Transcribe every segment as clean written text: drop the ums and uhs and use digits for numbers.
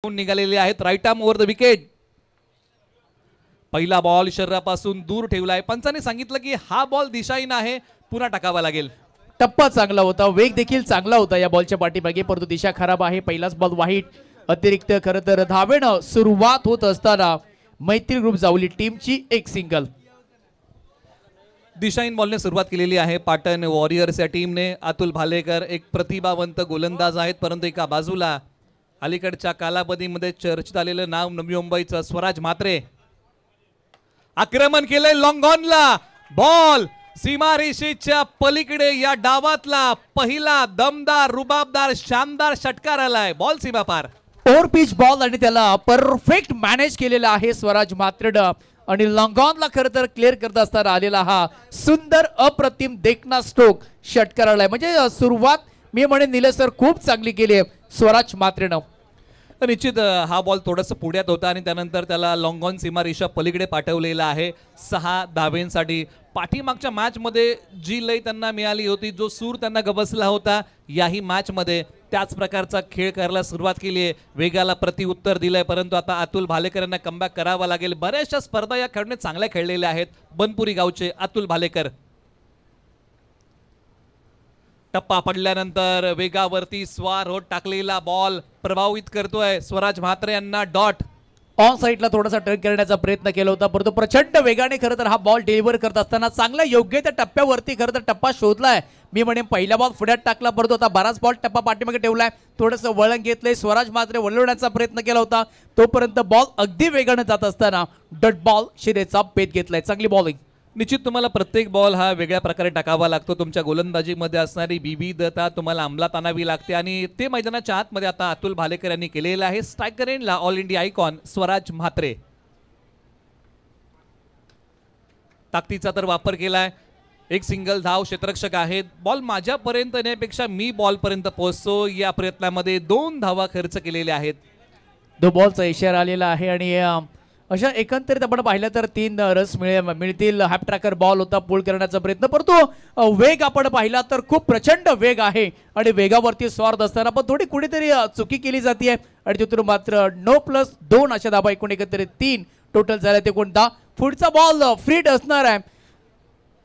निघालेले आहेत. Right arm over the wicket. पहिला बॉल शरीरापासून दूर ठेवलाय. पंचाने सांगितलं की हा बॉल दिशाहीन आहे, पुन्हा टाकावा लागेल. टप्पा चांगला होता, वेग देखील चांगला होता या बॉलच्या पाठीमागे, परंतु दिशा खराब आहे. पहिलाच बॉल वाईट. अतिरिक्त खरं तर धावेनं सुरुवात होत असताना मैत्री ग्रुप जावली टीमची एक सिंगल. दिशाहीन बॉलने सुरुवात केलेली आहे पाटण वॉरियर्स या टीमने. अतुल भालेकर एक प्रतिभावंत गोलंदाज आहेत, परंतु एका बाजूला अलीकडच्या कालावधीमध्ये चर्चेत आलेलं नाव नवी मुंबईचं स्वराज म्हात्रे. आक्रमण केलंय लॉंग ऑनला. बॉल सीमारेषेच्या पलीकडे या डावातला पहिला दमदार रुबाबदार शानदार षटकार आलाय. बॉल सीमा पार. ओव्हर पिच बॉल आणि त्याला परफेक्ट मॅनेज केलेला आहे स्वराज म्हात्रेनं. आणि लॉंगॉनला खरं तर क्लिअर करत असताना आलेला हा सुंदर अप्रतिम देखना स्ट्रोक षटकार आलाय. म्हणजे सुरुवात मी म्हणेन निलेश सर खूप चांगली केली आहे स्वराज म्हात्रेनं. निश्चित हा बॉल थोडंसं पुढ्यात होता आणि त्यानंतर त्याला लॉंग ऑन सीमारेषा पलीकडे पाठवलेला आहे 6 धावेंसाठी. पाठीमागच्या मॅचमध्ये जी लय त्यांना मिळाली होती, जो सूर त्यांना गबसला होता, याही मॅचमध्ये त्याच प्रकारचा खेळ करायला सुरुवात केली आहे. वेगाला प्रत्युत्तर दिलंय, परंतु आता अतुल भालेकर यांना कमबॅक करावा लागेल. बऱ्याचशा स्पर्धा या खेळाडूने चांगल्या खेळलेल्या आहेत. बनपुरी गावचे अतुल भालेकर. टप्पा पडल्यानंतर वेगावरती स्वार होत टाकलेला बॉल प्रभावित करतोय स्वराज म्हात्रे यांना. डॉट ऑन साईडला थोडासा टर्न करण्याचा प्रयत्न केला होता, परंतु प्रचंड वेगाने खरं तर हा बॉल डिलिव्हर करत असताना चांगला योग्य त्या टप्प्यावरती खरं तर टप्पा शोधलाय. मी म्हणेन पहिला बॉल पुढ्यात टाकला, परंतु आता बराच बॉल टप्पा पाठीमागे ठेवलाय. थोडंसं वळण घेतलंय. स्वराज म्हात्रे वळवण्याचा प्रयत्न केला होता, तोपर्यंत बॉल अगदी वेगाने जात असताना डट बॉल शिरेचा पेट घेतलाय. चांगली बॉलिंग. निश्चित तुम्हाला प्रत्येक बॉल हा वेगळ्या प्रकारे टाकावा लागतो. तुमच्या गोलंदाजीमध्ये असणारी विविधता तुम्हाला अंमलात आणावी लागते आणि ते मैदानाच्या आतमध्ये आता अतुल भालेकर यांनी केलेलं आहे. स्ट्रायकर एंडला all India icon Swaraj Mhatre. ताकदीचा तर वापर केलाय. एक सिंगल धाव. क्षेत्ररक्षक आहेत. बॉल माझ्यापर्यंत येण्यापेक्षा मी बॉलपर्यंत पोहोचतो या प्रयत्नामध्ये 2 धावा खर्च केलेल्या आहेत. दो बॉलचा इशारा आलेला आहे आणि अशा एकंदरीत आपण पाहिलं तर 3 रस मिळतील. हॅप ट्रॅकर बॉल होता पुल करण्याचा प्रयत्न, परंतु वेग आपण पाहिला तर खूप प्रचंड वेग आहे आणि वेगावरती स्वार्थ असताना पण थोडी कुठेतरी चुकी केली जाते आणि तिथून मात्र 9+2 अशा धाबा एकूण एकत्रित 3 टोटल झाल्या. ते कोणता पुढचा बॉल फ्रीड असणार आहे.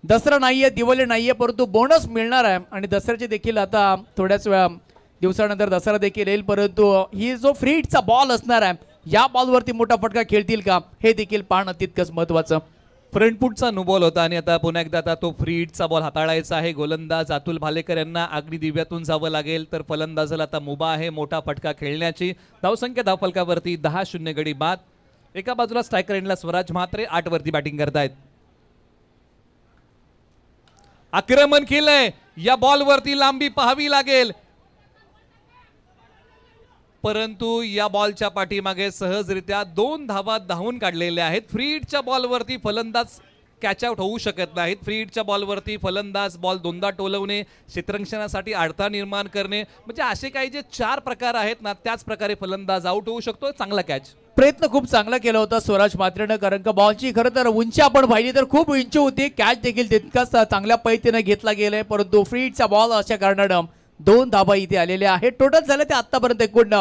दसरा नाहीये, दिवाळी नाहीये, परंतु बोनस मिळणार आहे आणि दसऱ्याचे देखील आता थोड्याच दिवसानंतर दसरा देखील येईल, परंतु ही जो फ्रीडचा बॉल असणार आहे या बॉलवरती मोठा फटका खेळतील का हे देखील पाहणं तितकंच महत्वाचं. फ्रंट फुटचा नो बॉल होता आणि आता पुन्हा एकदा आता तो फ्रीडचा बॉल हाताळायचा आहे. गोलंदाज अतुल भालेकर यांना अगदी दिव्यातून जावं लागेल, तर फलंदाजाला आता मुभा आहे मोठा फटका खेळण्याची. धावसंख्या धावफलकावरती 10-0 गडी बाद. एका बाजूला स्ट्रायकर एंडला स्वराज म्हात्रे 8 वरती बॅटिंग करतायत. आक्रमण केलंय. या बॉलवरती लांबी पाहावी लागेल, परंतु या बॉलच्या पाठीमागे सहजरित्या 2 धावा धावून काढलेल्या आहेत. फ्रीडच्या बॉलवरती फलंदाज कॅच आउट होऊ शकत नाहीत. फ्रीडच्या बॉलवरती फलंदाज बॉल 2दा टोलवणे, क्षेत्ररक्षणासाठी अडथळा निर्माण करणे, म्हणजे असे काही जे 4 प्रकार आहेत ना, त्याच प्रकारे फलंदाज आउट होऊ शकतो. चांगला कॅच. प्रयत्न खूप चांगला केला होता स्वराज म्हात्रेनं, कारण का बॉलची खरं तर उंची आपण पाहिली तर खूप उंची होती. कॅच देखील तितकाच चांगल्या पद्धतीने घेतला गेलाय, परंतु फ्रीडचा बॉल अशा कारणानं 2 धाबा इथे आलेल्या आहेत. टोटल झाले ते आतापर्यंत एकूण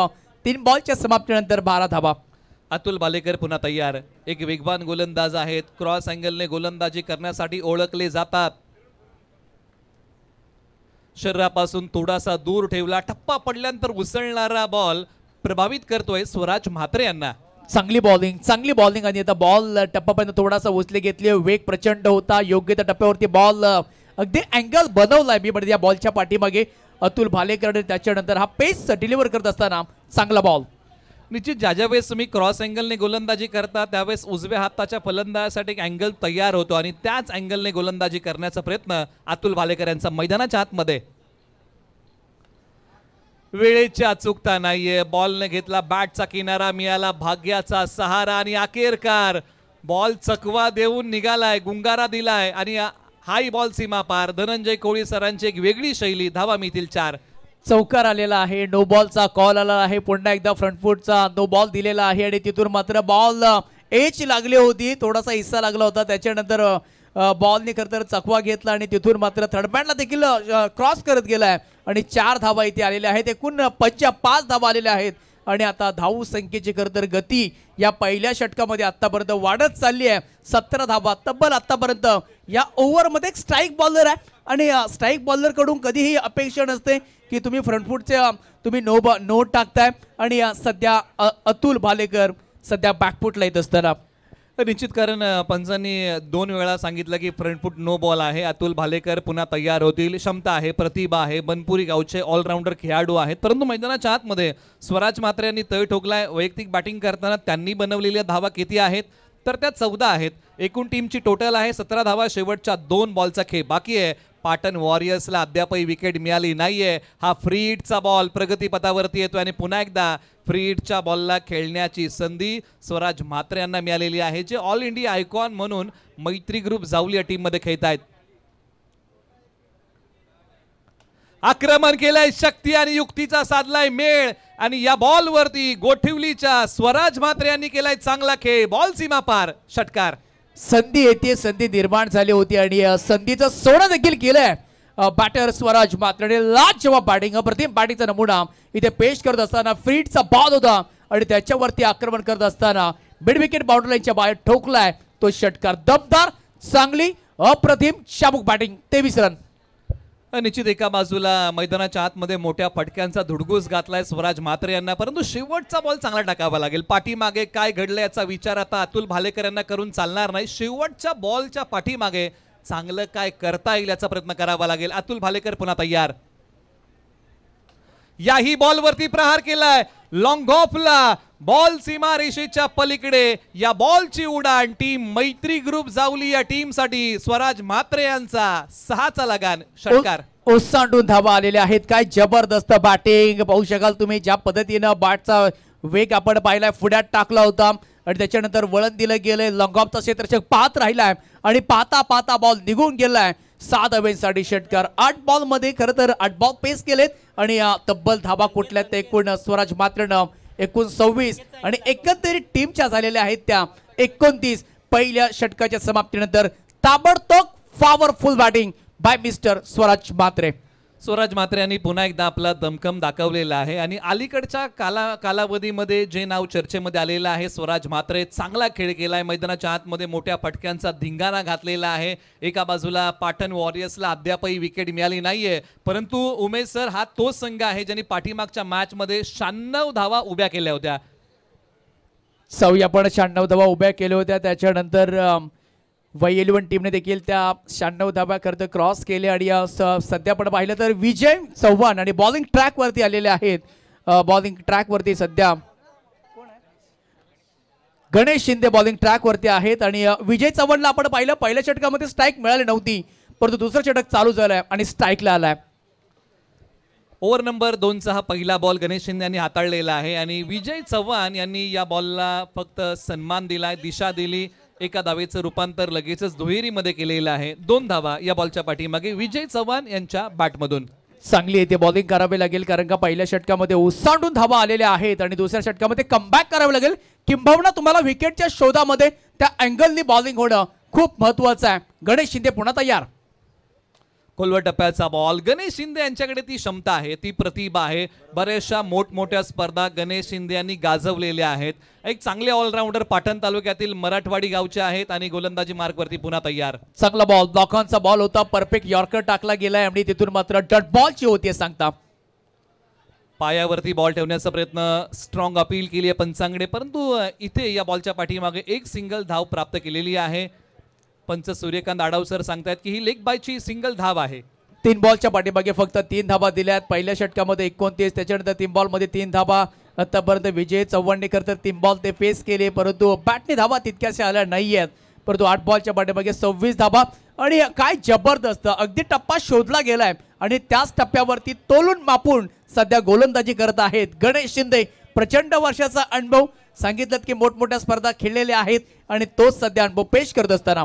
3 बॉलच्या समाप्तीनंतर 12 धाबा. अतुल भालेकर पुन्हा तयार. एक वेगवान गोलंदाज आहेत. क्रॉस अँगलने गोलंदाजी करण्यासाठी ओळखले जातात. शरीरापासून थोडासा दूर ठेवला. टप्पा पडल्यानंतर उसळणारा बॉल प्रभावित करतोय स्वराज म्हात्रे यांना. चांगली बॉलिंग आणि आता बॉल टप्पापर्यंत थोडासा उचले घेतले. वेग प्रचंड होता. योग्य त्या टप्प्यावरती बॉल अगदी अँगल बनवलाय मी म्हणजे या बॉलच्या पाठीमागे अतुल भालेकर. त्याच्यानंतर हा पेस डिलिव्हर करत असताना चांगला बॉल. निश्चित ज्या वेळेस तुम्ही क्रॉस अँगलने गोलंदाजी करता त्यावेळेस उजव्या हाताच्या फलंदाजासाठी एक अँगल तयार होतो आणि त्याच अँगलने गोलंदाजी करण्याचा प्रयत्न अतुल भालेकर यांचा मैदानाच्या आतमध्ये. वेळेची अचूकता नाहीये. बॉलने घेतला बॅटचा किनारा, मिळाला भाग्याचा सहारा आणि अखेरकार बॉल चकवा देऊन निघालाय, गुंगारा दिलाय आणि हाई बॉल सीमा पार. धनंजय कोळी सरांची एक वेगळी शैली. धावा मिळतील 4. चौकार आलेला आहे. नो बॉलचा कॉल आला आहे. पुन्हा एकदा फ्रंट फुटचा नो बॉल दिलेला आहे आणि तिथून मात्र बॉल एच लागली होती, थोडासा हिस्सा लागला होता. त्याच्यानंतर बॉलने खरं तर चकवा घेतला आणि तिथून मात्र थर्ड मॅनला देखील क्रॉस करत गेलाय आणि 4 धावा इथे आलेल्या आहेत. एकूण 5 धावा आलेल्या आहेत आणि आता धाव संख्येची खरं तर गती या पहिल्या षटकामध्ये आतापर्यंत वाढत चालली आहे. 17 धावा तब्बल आतापर्यंत या ओव्हरमध्ये. एक स्ट्राईक बॉलर आहे आणि स्ट्राईक बॉलर कडून कधीही अपेक्षा नसते की तुम्ही फ्रंटफूटचे तुम्ही नो टाकताय. आणि सध्या अतुल भालेकर सध्या बॅकफूटला येत असताना निश्चित, कारण पंचांनी 2 वेळा सांगितलं की फ्रंटफूट नो बॉल आहे. अतुल भालेकर पुन्हा तयार होतील. क्षमता आहे, प्रतिभा आहे, बनपुरी गावचे ऑलराऊंडर खेळाडू आहेत. परंतु मैदानाच्या आतमध्ये स्वराज म्हात्रे यांनी तळ ठोकलाय. वैयक्तिक बॅटिंग करताना त्यांनी बनवलेल्या धावा किती आहेत तर त्या 14 आहेत. एकूण टीमची टोटल आहे 17 धावा. शेवटच्या 2 बॉलचा खेळ बाकी आहे. पाटण वॉरियर्सला अद्यापही विकेट मिळाली नाहीये. हा फ्री हिटचा बॉल प्रगतीपथावरती येतो आणि पुन्हा एकदा फ्री हिटच्या बॉलला खेळण्याची संधी स्वराज म्हात्रे यांना मिळालेली आहे, जे ऑल इंडिया आयकॉन म्हणून मैत्री ग्रुप जावली या टीममध्ये खेळत आहेत. आक्रमण केलंय, शक्ती आणि युक्तीचा साधलाय मेळ आणि या बॉलवरती गोठिवलीच्या स्वराज म्हात्रे यांनी केलाय चांगला खेळ. बॉल सीमा पार, षटकार. संधी येते, संधी निर्माण झाली होती आणि संधीचं सोनं देखील केलंय बॅटर स्वराज म्हात्रे. लाजवाब बॅटिंग, अप्रतिम बॅटिंगचा नमुना इथे पेश करत असताना फ्रीटचा बॉल होता आणि त्याच्यावरती आक्रमण करत असताना मिड विकेट बाउंड्री लाईनच्या बाहेर ठोकलाय तो षटकार. दमदार, चांगली, अप्रतिम शाबूक बॅटिंग. 23 रन. निश्चित एका बाजूला मैदानाच्या आतमध्ये मोठ्या फटक्यांचा धुडगूस घातलाय स्वराज म्हात्रे यांना, परंतु शेवटचा बॉल चांगला टाकावा लागेल. पाठीमागे काय घडलं याचा विचार आता अतुल भालेकर यांना करून चालणार नाही. शेवटच्या बॉलच्या पाठीमागे चांगलं काय करता येईल याचा प्रयत्न करावा लागेल. अतुल भालेकर पुन्हा तयार. याही बॉलवरती प्रहार केलाय लॉंग ऑफला. बॉल सीमा रेषेच्या पलीकडे. या बॉलची उडाण टीम मैत्री ग्रुप जावली या टीमसाठी स्वराज म्हात्रे यांचा 6चा लगान, षटकार. ओसांडून धावा आलेल्या आहेत. काय जबरदस्त बॅटिंग पाहू शकाल तुम्ही. ज्या पद्धतीनं बॅटचा वेग आपण पाहिलाय, पुढ्यात टाकला होता आणि त्याच्यानंतर वळण दिलं गेलंय. लॉंग ऑफचा क्षेत्ररक्षक पाहत राहिलाय आणि पाहता पाहता बॉल निघून गेलाय. 7 धावांसाठी षटकार. 8 बॉल मध्ये खरं तर 8 बॉल पेस केलेत आणि तब्बल धावा कुठल्यात एकूण स्वराज म्हात्रेनं 29 आणि एकंदरीत टीमच्या झालेल्या आहेत त्या 29. पहिल्या षटकाच्या समाप्तीनंतर ताबडतोब powerful batting by mister Swaraj Mhatre. Swaraj Mhatre यांनी पुन्हा एकदा आपला दमखम दाखवलेला आहे आणि अलीकडच्या कालावधीमध्ये जे नाव चर्चेमध्ये आलेलं आहे स्वराज म्हात्रे. चांगला खेळ केलाय. मैदानाच्या आतमध्ये मोठ्या फटक्यांचा धिंगाणा घातलेला आहे. एका बाजूला पाटण वॉरियर्सला अद्यापही विकेट मिळाली नाहीये, परंतु उमेश सर, हा तोच संघ आहे ज्यांनी पाठीमागच्या मॅच मध्ये 96 धावा उभ्या केल्या होत्या. आपण 96 धावा उभ्या केल्या होत्या. त्याच्यानंतर Y11 टीमने देखील त्या 96 धावा करत क्रॉस केले आणि सध्या पण पाहिलं तर विजय चव्हाण आणि बॉलिंग ट्रॅक वरती आलेले आहेत. बॉलिंग ट्रॅक वरती सध्या गणेश शिंदे बॉलिंग ट्रॅक वरती आहेत आणि विजय चव्हाणला आपण पाहिलं पहिल्या षटकामध्ये स्ट्राईक मिळाली नव्हती, परंतु दुसरं षटक चालू झालंय आणि स्ट्राईकला आलाय. ओव्हर नंबर 2चा हा पहिला बॉल गणेश शिंदे यांनी हाताळलेला आहे आणि विजय चव्हाण यांनी या बॉलला फक्त सन्मान दिलाय, दिशा दिली. एका धावेचं रूपांतर लगेचच दुहेरीमध्ये केलेलं आहे. 2 धावा या बॉलच्या पाठीमागे विजय चव्हाण यांच्या बॅटमधून. चांगली येते बॉलिंग करावी लागेल, कारण का पहिल्या षटकामध्ये ओसांडून धावा आलेल्या आहेत आणि दुसऱ्या षटकामध्ये कमबॅक करावं लागेल. किंबहुना तुम्हाला विकेटच्या शोधामध्ये त्या अँगलनी बॉलिंग होणं खूप महत्वाचं आहे. गणेश शिंदे पुन्हा तयार. खोलवर टप्प्याचा बॉल. गणेश शिंदे यांच्याकडे ती क्षमता आहे, ती प्रतिभा आहे. बऱ्याचशा मोठमोठ्या स्पर्धा गणेश शिंदे यांनी गाजवलेल्या आहेत. एक चांगले ऑलराऊंडर पाटण तालुक्यातील मराठवाडी गावचे आहेत आणि गोलंदाजी मार्कवरती पुन्हा तयार. चांगला बॉल, ब्लॉकॉनचा बॉल होता, परफेक्ट यॉर्कर टाकला गेलाय आणि तिथून मात्र डॉट बॉलची होती सांगता. पायावरती बॉल ठेवण्याचा प्रयत्न, स्ट्रॉंग अपील केली आहे पंचांकडे, परंतु इथे या बॉलच्या पाठीमागे एक सिंगल धाव प्राप्त केलेली आहे. पंच सूर्यकांत आडावसर सांगतायत की ही लेग बायची सिंगल धाव आहे. 3 बॉलच्या पाठीमागे फक्त 3 धावा दिल्यात. पहिल्या षटकामध्ये 29, त्याच्यानंतर 3 बॉलमध्ये 3 धावा. आतापर्यंत विजय चव्हाणने करता 3 बॉल ते फेस केले, परंतु बॅटने धावा तितक्याशा आल्या नाहीयेत. परंतु 8 बॉलच्या पाठीमागे 26 धावा आणि काय जबरदस्त अगदी टप्पा शोधला गेलाय आणि त्याच टप्प्यावरती तोलून मापून सध्या गोलंदाजी करत आहेत गणेश शिंदे. प्रचंड वर्षाचा अनुभव, सांगितलं की मोठमोठ्या स्पर्धा खेळलेल्या आहेत आणि तोच सध्या अनुभव पेश करत असताना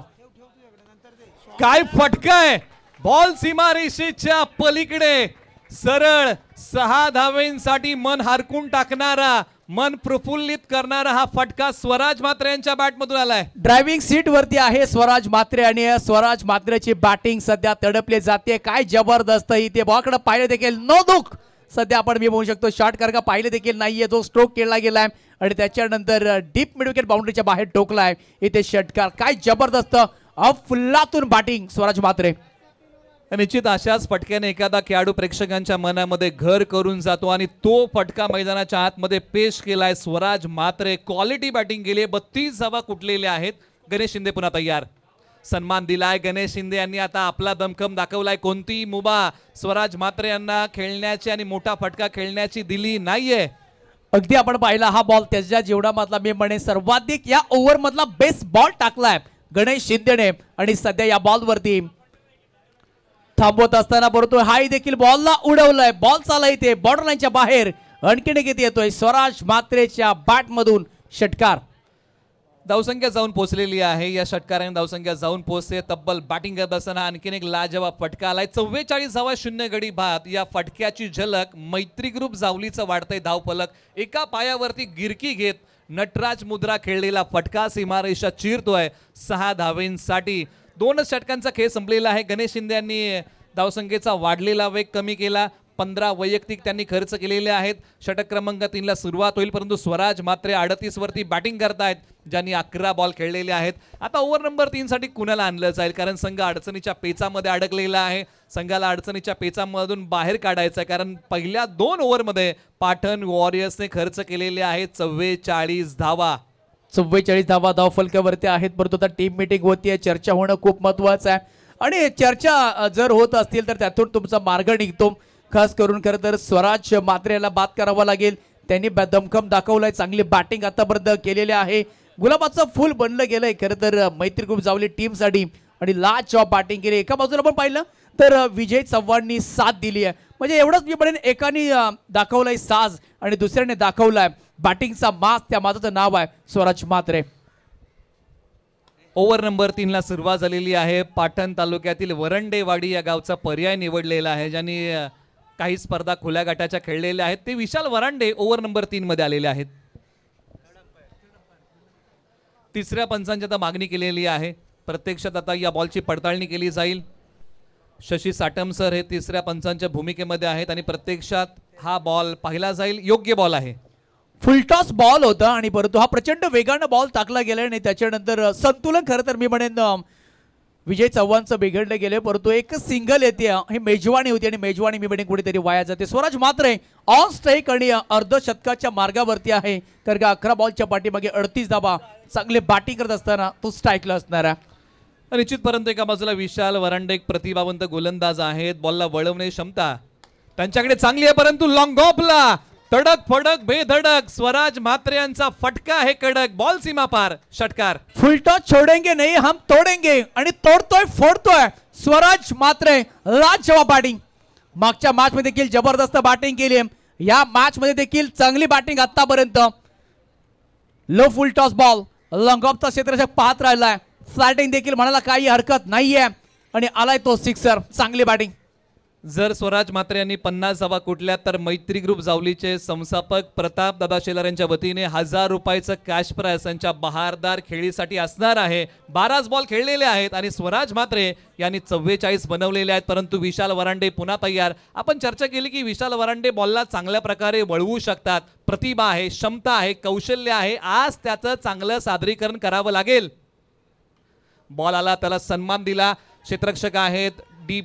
काय फटकाय. बॉल सीमा रेषेच्या पलीकडे सरळ 6 धावेंसाठी मन हरकून टाकणारा, मन प्रफुल्लित करणारा हा फटका स्वराज म्हात्रे यांच्या बॅटमधून आलाय. ड्रायव्हिंग सीट वरती आहे स्वराज म्हात्रे आणि स्वराज म्हात्रेची बॅटिंग सध्या तडपली जाते. काय जबरदस्त इथे बॉलकडे पाहिलं देखील नो दुख सध्या आपण मी म्हणू शकतो शॉट का पाहिले देखील नाहीये, जो स्ट्रोक केला गेलाय आणि त्याच्यानंतर डीप मिड विकेट बाउंड्रीच्या बाहेर टोकलाय इथे षटकार. काय जबरदस्त अफलातून बॅटिंग स्वराज म्हात्रे. निश्चित अशाच फटक्याने एखादा खेळाडू प्रेक्षकांच्या मनामध्ये घर करून जातो आणि तो फटका मैदानाच्या आतमध्ये पेश केलाय स्वराज म्हात्रे. क्वालिटी बॅटिंग केली, 32 धावा कुठलेल्या आहेत. गणेश शिंदे पुन्हा तयार, सन्मान दिलाय गणेश शिंदे यांनी. आता आपला दमखम दाखवलाय, कोणती मुभा स्वराज म्हात्रे यांना खेळण्याची आणि मोठा फटका खेळण्याची दिली नाहीये. अगदी आपण पाहिला हा बॉल त्याच्या जीवनामधला मी म्हणे सर्वाधिक या ओव्हर मधला बेस्ट बॉल टाकलाय गणेश शिंदेने आणि सध्या या बॉल वरती थांबवत असताना परंतु हाही देखील बॉलला उडवलाय. बॉल चालला इथे बॉर्डर लाईनच्या बाहेर, आणखीन किती येतोय स्वराज म्हात्रेच्या बॅट मधून षटकार. धावसंख्या जाऊन पोहोचलेली आहे, या षटकाराने धावसंख्या जाऊन पोहोचते. तब्बल बॅटिंग करत असताना आणखीन एक लाजवाब फटका आलाय. 44 धावा 0 गडी बाद. या फटक्याची झलक मैत्री ग्रुप जावलीचं वाढतंय धावफलक. एका पायावरती गिरकी घेत नटराज मुद्रा खेळलेला फटका सीमारेषा चिरतोय 6 धावेंसाठी. 2 षटकांचा खेळ संपलेला आहे. गणेश शिंदे यांनी धावसंख्येचा वाढलेला वेग कमी केला. 15 वैयक्तिक त्यांनी खर्च केलेले आहेत. षटक क्रमांक 3 ला सुरुवात होईल, परंतु स्वराज मात्र 38 वरती बॅटिंग करतायत, ज्यांनी 11 बॉल खेळलेले आहेत. आता ओव्हर नंबर 3 साठी कुणाला आणलं जाईल, कारण संघ अडचणीच्या पेचामध्ये अडकलेला आहे. संघाला अडचणीच्या पेचामधून बाहेर काढायचं आहे, कारण पहिल्या 2 ओव्हरमध्ये पाटण वॉरियर्सने खर्च केलेले आहेत 44 धावा. 44 धावा धावफलकावरती आहेत. परंतु आता टीम मीटिंग होतीये, चर्चा होणं खूप महत्वाचं आहे आणि चर्चा जर होत असतील तर त्यातून तुमचा मार्ग निघतो. खास करून खरं तर स्वराज म्हात्रेला बाद करावा लागेल. त्यांनी दमखम दाखवलाय, चांगली बॅटिंग आतापर्यंत केलेली आहे. गुलाबाचं फुल बनलं गेलंय खरं तर मैत्री ग्रुप जावली टीमसाठी आणि लाजवाब बॅटिंग केली. एका बाजूला पण पाहिलं तर विजय चव्हाणनी साथ दिली आहे. म्हणजे एवढंच मी म्हणेन, एकाने दाखवलाय साज आणि दुसऱ्याने दाखवलाय बॅटिंगचा मास. त्या माजाचं नाव आहे स्वराज म्हात्रे. ओव्हर नंबर 3 ला सुरुवात झालेली आहे. पाटण तालुक्यातील वरंडेवाडी या गावचा पर्याय निवडलेला आहे, ज्यांनी काही स्पर्धा खुल्या गटाच्या खेळलेल्या आहेत. ते विशाल वरांडे ओव्हर नंबर 3 मध्ये आलेले आहेत. तिसऱ्या पंचांची आता मागणी केलेली आहे. प्रत्यक्षात आता या बॉलची पडताळणी केली जाईल. शशी साटम सर हे तिसऱ्या पंचांच्या भूमिकेमध्ये आहेत आणि प्रत्यक्षात हा बॉल पाहिला जाईल. योग्य बॉल आहे, फुलटॉस बॉल होता आणि परंतु हा प्रचंड वेगानं बॉल टाकला गेला आणि त्याच्यानंतर संतुलन खरं तर मी म्हणेन विजय चव्हाणचं बिघडलं गेले. परंतु एक सिंगल येते, ही मेजवानी होती आणि मेजवानी मी म्हणेन कुठेतरी वाया जाते. स्वराज म्हात्रे ऑन स्ट्राईक आणि अर्धशतकाच्या मार्गावरती आहे, कारण का 11 बॉलच्या पाठीमागे 38 धावा. चांगले बॅटिंग करत असताना तो स्ट्राईकला असणार आहे. निश्चितपर्यंत एका बाजूला विशाल वरांडे एक प्रतिभावंत गोलंदाज आहेत. बॉलला वळवण्याची क्षमता त्यांच्याकडे चांगली आहे, परंतु लॉंग ऑफला तडक फडक बेधडक स्वराज म्हात्रे यांचा फटका आहे कडक. बॉल सीमा पार, षटकार. फुलटॉस छोडेंगे नहीं हम तोडेंगे आणि तोडतोय फोडतोय स्वराज म्हात्रे. लाजवाब बॅटिंग. मागच्या मॅच मध्ये देखील जबरदस्त बॅटिंग केली, या मॅच मध्ये देखील चांगली बॅटिंग आतापर्यंत. लो फुलटॉस बॉल, लॉंग ऑफचा क्षेत्ररक्षक पाहत राहिलाय. फ्लॅटिंग देखील म्हणायला काही हरकत नाहीये आणि आलाय तो सिक्सर. चांगली बॅटिंग. जर स्वराज म्हात्रे यांनी 50 धावा कुठल्या तर मैत्री ग्रुप जावलीचे संस्थापक प्रताप दादा शेलार यांच्या वतीने 1000 रुपयाचं कॅश प्राइज यांच्या बहारदार खेळीसाठी असणार आहे. 12 बॉल खेळलेले आहेत आणि स्वराज म्हात्रे यांनी 44 बनवलेले आहेत. परंतु विशाल वरांडे पुन्हा तयार. आपण चर्चा केली की विशाल वरांडे बॉलला चांगल्या प्रकारे वळवू शकतात. प्रतिभा आहे, क्षमता आहे, कौशल्य आहे. आज त्याचं चांगलं सादरीकरण करावं लागेल. बॉल आला, त्याला सन्मान दिला. क्षेत्ररक्षक आहेत, डीप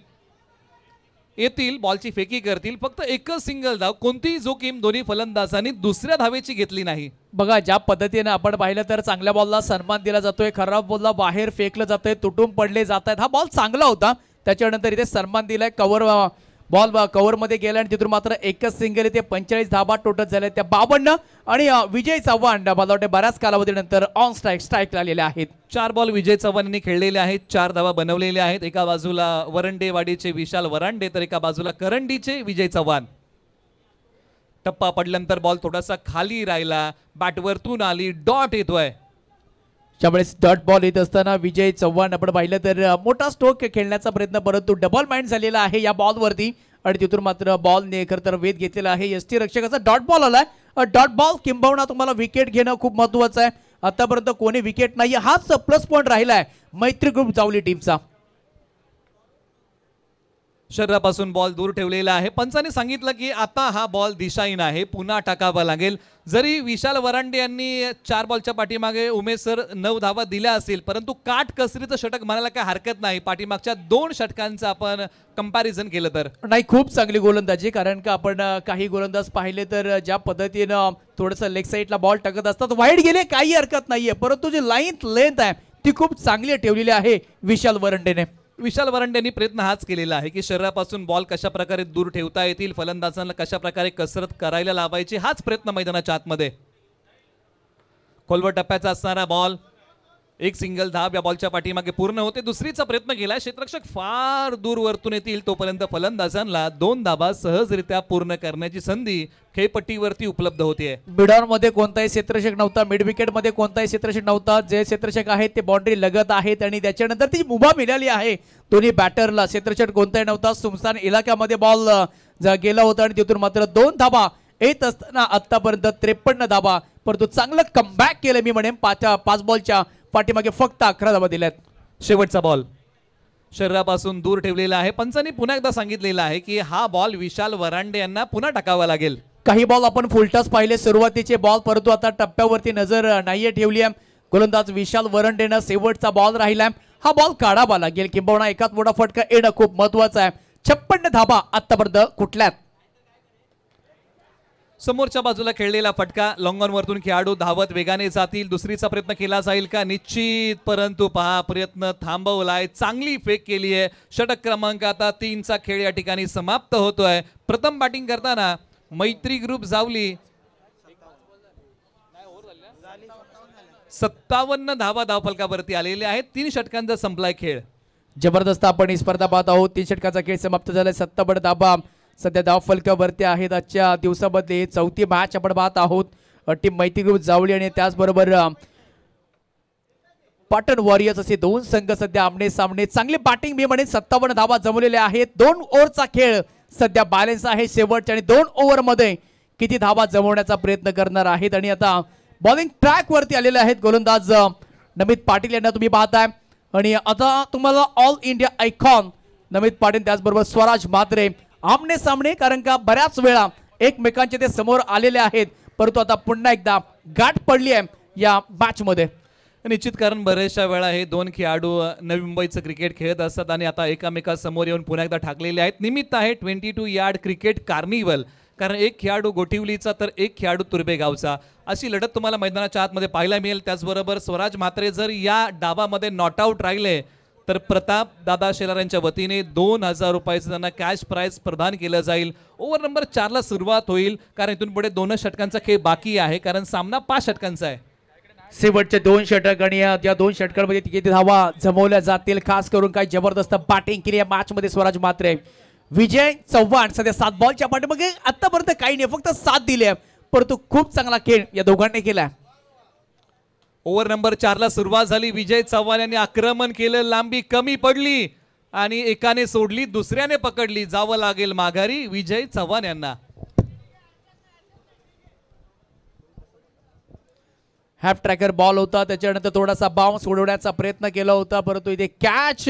येतील, बॉलची फेकी करतील. फक्त एकच सिंगल धाव, कोणतीही जोखीम दोन्ही फलंदाजांनी दुसऱ्या धावेची घेतली नाही. बघा ज्या पद्धतीने आपण पाहिलं तर चांगल्या बॉलला सन्मान दिला जातोय, खराब बॉलला बाहेर फेकलं जातंय, तुटून पडले जात आहेत. हा बॉल चांगला होता, त्याच्यानंतर इथे सन्मान दिलाय. कव्हर बॉल कव्हर मध्ये गेला आणि तिथून मात्र एकच सिंगल इथे 45 धाबा टोटल झाले त्या 52 आणि विजय चव्हाण मला वाटते बऱ्याच कालावधीनंतर ऑन स्ट्राईक आलेले आहेत. 4 बॉल विजय चव्हाण यांनी खेळलेले आहेत, 4 धावा बनवलेल्या आहेत. एका बाजूला वरंडेवाडीचे विशाल वरांडे तर एका बाजूला करंडीचे विजय चव्हाण. टप्पा पडल्यानंतर बॉल थोडासा खाली राहिला, बॅटवरतून आली, डॉट येतोय. त्यावेळेस डॉट बॉल येत असताना विजय चव्हाण आपण पाहिलं तर मोठा स्ट्रोक खेळण्याचा प्रयत्न, परंतु डबल माइंड झालेला आहे या बॉलवरती आणि तिथून मात्र बॉलने खरं तर वेध घेतलेला आहे. एसटी रक्षकाचा डॉट बॉल आलाय. डॉट बॉल किंबहुना तुम्हाला विकेट घेणं खूप महत्वाचं आहे. आतापर्यंत कोणी विकेट नाही, हाच प्लस पॉइंट राहिलाय मैत्री ग्रुप जावली टीमचा. शरीरापासून बॉल दूर ठेवलेला आहे. पंचाने सांगितलं की आता हा बॉल दिशाहीन आहे, पुन्हा टाकावा लागेल. जरी विशाल वरांडे यांनी 4 बॉलच्या पाठीमागे उमेश सर 9 धावा दिल्या असतील, परंतु काट कसरीचं षटक म्हणायला काय हरकत नाही. पाठीमागच्या 2 षटकांचं आपण कंपॅरिझन केलं तर नाही, खूप चांगली गोलंदाजी. कारण का आपण काही गोलंदाज पाहिले तर ज्या पद्धतीनं थोडंसं लेग साईडला बॉल टाकत असतात, वाईड गेले काही हरकत नाहीये, परंतु जी लेंथ आहे ती खूप चांगली ठेवलेली आहे विशाल वरंडेने. विशाल वरांडेंनी प्रयत्न हाच केलेला आहे की शरीरापासून बॉल कशा प्रकारे दूर ठेवता येतील, फलंदाजांना कशा प्रकारे कसरत करायला लावायची, हाच प्रयत्न मैदानाच्या आतमध्ये. खोलवर टप्प्याचा असणारा बॉल, एक सिंगल धाव या बॉलच्या पाठीमागे पूर्ण होते. दुसरीचा प्रयत्न केला, क्षेत्ररक्षक फार दूर वरतून येतील तोपर्यंत फलंदाजांना 2 धावा सहजरित्या पूर्ण करण्याची संधी खेळपट्टीवरती उपलब्ध होते. मिडऑन मध्ये कोणताही क्षेत्ररक्षक नव्हता, मिड विकेट मध्ये कोणताही क्षेत्ररक्षक नव्हता. जे क्षेत्ररक्षक आहेत ते बाउंड्री लगत आहेत आणि त्याच्यानंतर ती मुभा मिळाली आहे दोन्ही बॅटरला. क्षेत्ररक्षक कोणताही नव्हता, सुमसान इलाक्यामध्ये बॉल गेला होता आणि तिथून मात्र 2 धावा येत असताना आतापर्यंत 53 धावा, परंतु चांगलं कमबॅक केलं मी म्हणेन. 5 बॉलच्या पाठीमागे फक्त 11 धावा दिल्यात. शेवटचा बॉल शरीरापासून दूर ठेवलेला आहे. पंचांनी पुन्हा एकदा सांगितलेलं आहे की हा बॉल विशाल वरांडे यांना पुन्हा टाकावा लागेल. काही बॉल आपण फुलटॉस पाहिले सुरुवातीचे बॉल, परंतु आता टप्प्यावरती नजर नाहीये ठेवली आहे. गोलंदाज विशाल वरंडेनं शेवटचा बॉल राहिलाय, हा बॉल काढावा लागेल, किंबहुना एकाच मोठा फटका येणं खूप महत्वाचं आहे. 56 धावा आतापर्यंत कुठल्यात. समोरच्या बाजूला खेळलेला फटका, लॉंग ऑन वरतून खेळाडू धावत वेगाने जातील. दुसरीचा प्रयत्न केला जाईल का? निश्चित, परंतु पहा प्रयत्न थांबवलाय. चांगली फेक केली आहे. षटक क्रमांक आता 3चा खेळ या ठिकाणी समाप्त होतोय. प्रथम बॅटिंग करताना मैत्री ग्रुप जावली 57 धावा धावफलकावरती आलेले आहेत. 3 षटकांचा संपलाय खेळ. जबरदस्त आपण ही स्पर्धा पाहत आहोत. 3 षटकाचा खेळ समाप्त झालाय. 57 धावा सध्या धावफलकावरती आहेत. आजच्या दिवसामध्ये 4थी मॅच आपण पाहत आहोत. टीम मैत्री ग्रुप जावली आणि त्याचबरोबर पाटण वॉरियर्स असे 2 संघ सध्या आमने सामने. चांगली बॅटिंग मी म्हणेन. 57 धावा जमवलेल्या आहेत. 2 ओव्हरचा खेळ सध्या बॅलन्स आहे शेवटच्या, आणि 2 ओव्हर मध्ये किती धावा जमवण्याचा प्रयत्न करणार आहेत. आणि आता बॉलिंग ट्रॅक वरती आलेले आहेत गोलंदाज नमित पाटील यांना तुम्ही पाहताय. आणि आता तुम्हाला all India icon Namit Patil त्याचबरोबर स्वराज म्हात्रे आमने सामने, कारण का बऱ्याच वेळा एकमेकांचे ते समोर आलेले आहेत, परंतु आता पुन्हा एकदा गाठ पडली आहे या मॅच मध्ये. निश्चित, कारण बरेचशा वेळा हे 2 खेळाडू नवी मुंबईचं क्रिकेट खेळत असतात आणि आता एकामेकासमोर येऊन पुन्हा एकदा ठाकलेले आहेत. निमित्त आहे 22 यार्ड क्रिकेट कार्निवल, कारण एक खेळाडू गोठिवलीचा तर एक खेळाडू तुर्भेगावचा. अशी लढत तुम्हाला मैदानाच्या आतमध्ये पाहायला मिळेल. त्याचबरोबर स्वराज म्हात्रे जर या डावामध्ये नॉट आऊट राहिले तर प्रताप दादा शेलार यांच्या वतीने 2000 रुपयाचं त्यांना कॅश प्राइज प्रदान केलं जाईल. ओव्हर नंबर 4ला सुरुवात होईल, कारण इथून पुढे 2 षटकांचा खेळ बाकी आहे, कारण सामना 5 षटकांचा आहे. शेवटचे 2 षटक आणि या 2 षटकांमध्ये किती धावा जमवल्या जातील. खास करून काय जबरदस्त बॅटिंग केली या मॅच मध्ये स्वराज म्हात्रे. विजय चव्हाण सध्या 7 बॉलच्या पाठीमागे आतापर्यंत काही नाही, फक्त 7 दिले, परंतु खूप चांगला खेळ या दोघांनी केला. ओव्हर नंबर 4ला सुरुवात झाली. विजय चव्हाण यांनी आक्रमण केलं, लांबी कमी पडली आणि एकाने सोडली, दुसऱ्याने पकडली. जावं लागेल माघारी विजय चव्हाण यांना. हॅफ ट्रॅकर बॉल होता, त्याच्यानंतर थोडासा बाउन्स उडवण्याचा प्रयत्न केला होता, परंतु इथे कॅच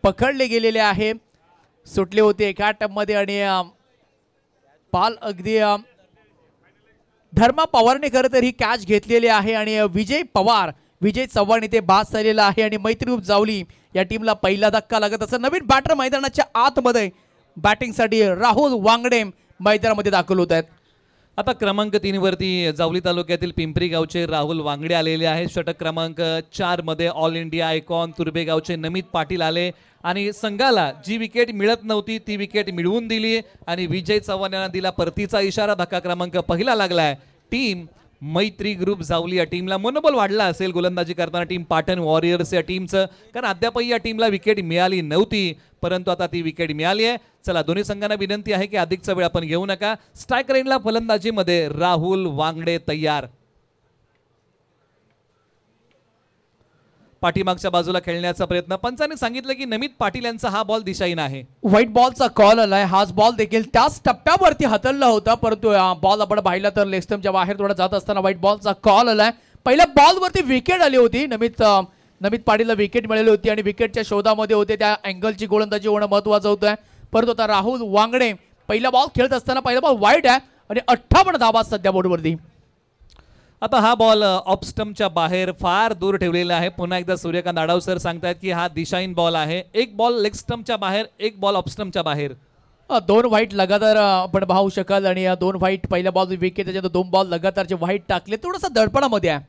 पकडले गेलेले आहे. सुटले होते एका टपमध्ये आणि पाल अगदी धर्मा पवारने खरं तर ही कॅच घेतलेली आहे. आणि विजय चव्हाण इथे बाद झालेला आहे. आणि मैत्री ग्रुप जावली या टीमला पहिला धक्का लागत असं. नवीन बॅटर मैदानाच्या आतमध्ये बॅटिंगसाठी राहुल वांगडे मैदानामध्ये दाखल होत आहेत. आता क्रमांक 3 वरती जावली तालुक्यातील पिंपरी गावचे राहुल वांगडे आलेले आहेत. षटक क्रमांक 4 मध्ये ऑल इंडिया आयकॉन तुर्भेगावचे नमित पाटील आले आणि संघाला जी विकेट मिळत नव्हती ती विकेट मिळवून दिली आणि विजय चव्हाण यांना दिला परतीचा इशारा. धक्का क्रमांक 1 लागलाय. टीम मैत्री ग्रुप जावली या टीमला मनोबल वाढला असेल गोलंदाजी करताना टीम पाटण वॉरियर्स या टीमचं, कारण अद्यापही या टीमला विकेट मिळाली नव्हती, परंतु आता ती विकेट मिळाली आहे. चला, दोन्ही संघांना विनंती आहे की अधिकचा वेळ आपण घेऊ नका. स्ट्रायकर एंडला फलंदाजीमध्ये राहुल वांगडे तयार. पाठीमागच्या बाजूला खेळण्याचा प्रयत्न. पंचाने सांगितलं की नमित पाटील यांचा हा बॉल दिशाहीन आहे. व्हाईट बॉलचा कॉल आलाय. हाच बॉल देखील त्याच टप्प्यावरती हातळला होता, परंतु बॉल आपण पाहिला तर लेग स्टंपच्या बाहेर थोडा जात असताना व्हाईट बॉलचा कॉल आलाय. पहिल्या बॉलवरती विकेट आली होती. नमित पाटीलला विकेट मिळाली होती आणि विकेटच्या शोधामध्ये होते. त्या अँगलची गोलंदाजी होणं महत्वाचं होतं. परंतु आता राहुल वांगडे पहिला बॉल खेळत असताना पहिला बॉल वाईट आहे आणि 58 धावा सध्या बोर्डवरती. आता हा बॉल ऑफ स्टंपच्या बाहेर फार दूर ठेवलेला आहे. पुन्हा एकदा सूर्यकांत आडाव सर सांगतायत की हा दिशाहीन बॉल आहे. एक बॉल लेग स्टंपच्या बाहेर, एक बॉल ऑफ स्टंपच्या बाहेर. 2 व्हाईट लगातार आपण पाहू शकाल आणि या 2 व्हाईट पहिल्या बॉल विकेट त्याच्यात 2 बॉल लगातारचे व्हाईट टाकले. थोडंसं दडपणामध्ये आहे.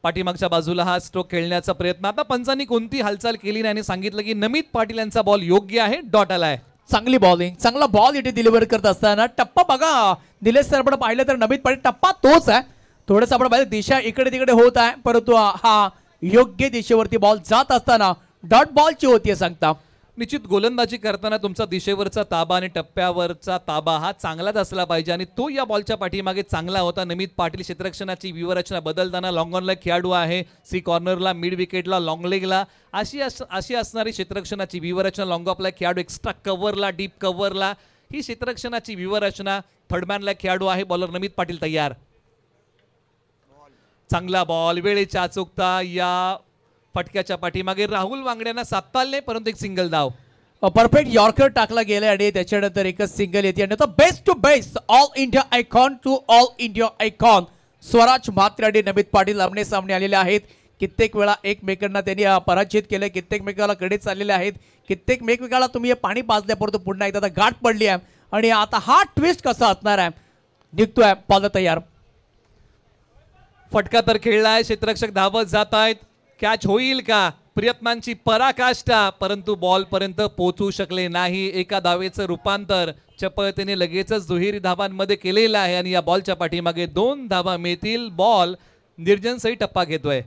पाठीमागच्या बाजूला हा स्ट्रोक खेळण्याचा प्रयत्न. आता पंचांनी कोणती हालचाल केली नाही आणि सांगितलं की नमित पाटील यांचा बॉल योग्य आहे, डॉट आलाय. चांगली बॉलिंग, चांगला बॉल इथे डिलिव्हर करत असताना टप्पा बघा निलेश सर आपण पाहिलं तर नमित पाटील टप्पा तोच आहे. थोडंसं आपण पाहिलं दिशा इकडे तिकडे होत आहे परंतु हा योग्य दिशेवरती बॉल जात असताना डॉट बॉलची होती सांगता. निश्चित गोलंदाजी करताना तुमचा दिशेवरचा ताबा आणि टप्प्यावरचा ताबा हा चांगलाच असला पाहिजे आणि तो या बॉलच्या पाठीमागे चांगला होता. नमित पाटील क्षेत्ररक्षणाची व्यूहरचना बदलताना लॉंग ऑनला खेळाडू आहे, सी कॉर्नरला, मिड विकेटला, लॉंग लेगला अशी असणारी क्षेत्ररक्षणाची व्यूहरचना. लॉंग ऑफला खेळाडू, एक्स्ट्रा कव्हरला, डीप कव्हरला ही क्षेत्ररक्षणाची व्यूहरचना. थर्डमॅनला खेळाडू आहे बॉलर नमित पाटील तयार. चांगला बॉल, वेळेची अचूकता. या फटक्याच्या पाठीमागे राहुल वांगड्यांना साधता परंतु एक सिंगल धाव. परफेक्ट यॉर्कर टाकला गेला आणि त्याच्यानंतर एकच सिंगल येते आणि best to best all India icon to all India icon Swaraj Mhatre आणि नमित पाटील आमने सामने आलेले आहेत. कित्येक वेळा एकमेकांना त्यांनी पराजित केलं, कित्येक मेकाला कडे चाललेले आहेत, कित्येक मेकाला तुम्ही पाणी पाजल्या परंतु पुन्हा एकदा गाठ पडली आहे आणि आता हा ट्विस्ट कसा असणार आहे. निघतोय बॉल तयार. फटका तर खेळलाय, क्षेत्ररक्षक धावत जात आहेत. कॅच होईल का? प्रयत्नांची पराकाष्ठा परंतु बॉल पर्यंत पोहोचू शकले नाही. एका धावेचं रूपांतर चपळतेने लगेचच दुहेरी धावांमध्ये केलेलं आहे आणि या बॉलच्या पाठीमागे 2 धावा मिळतील. बॉल निर्जनसही टप्पा घेतोय.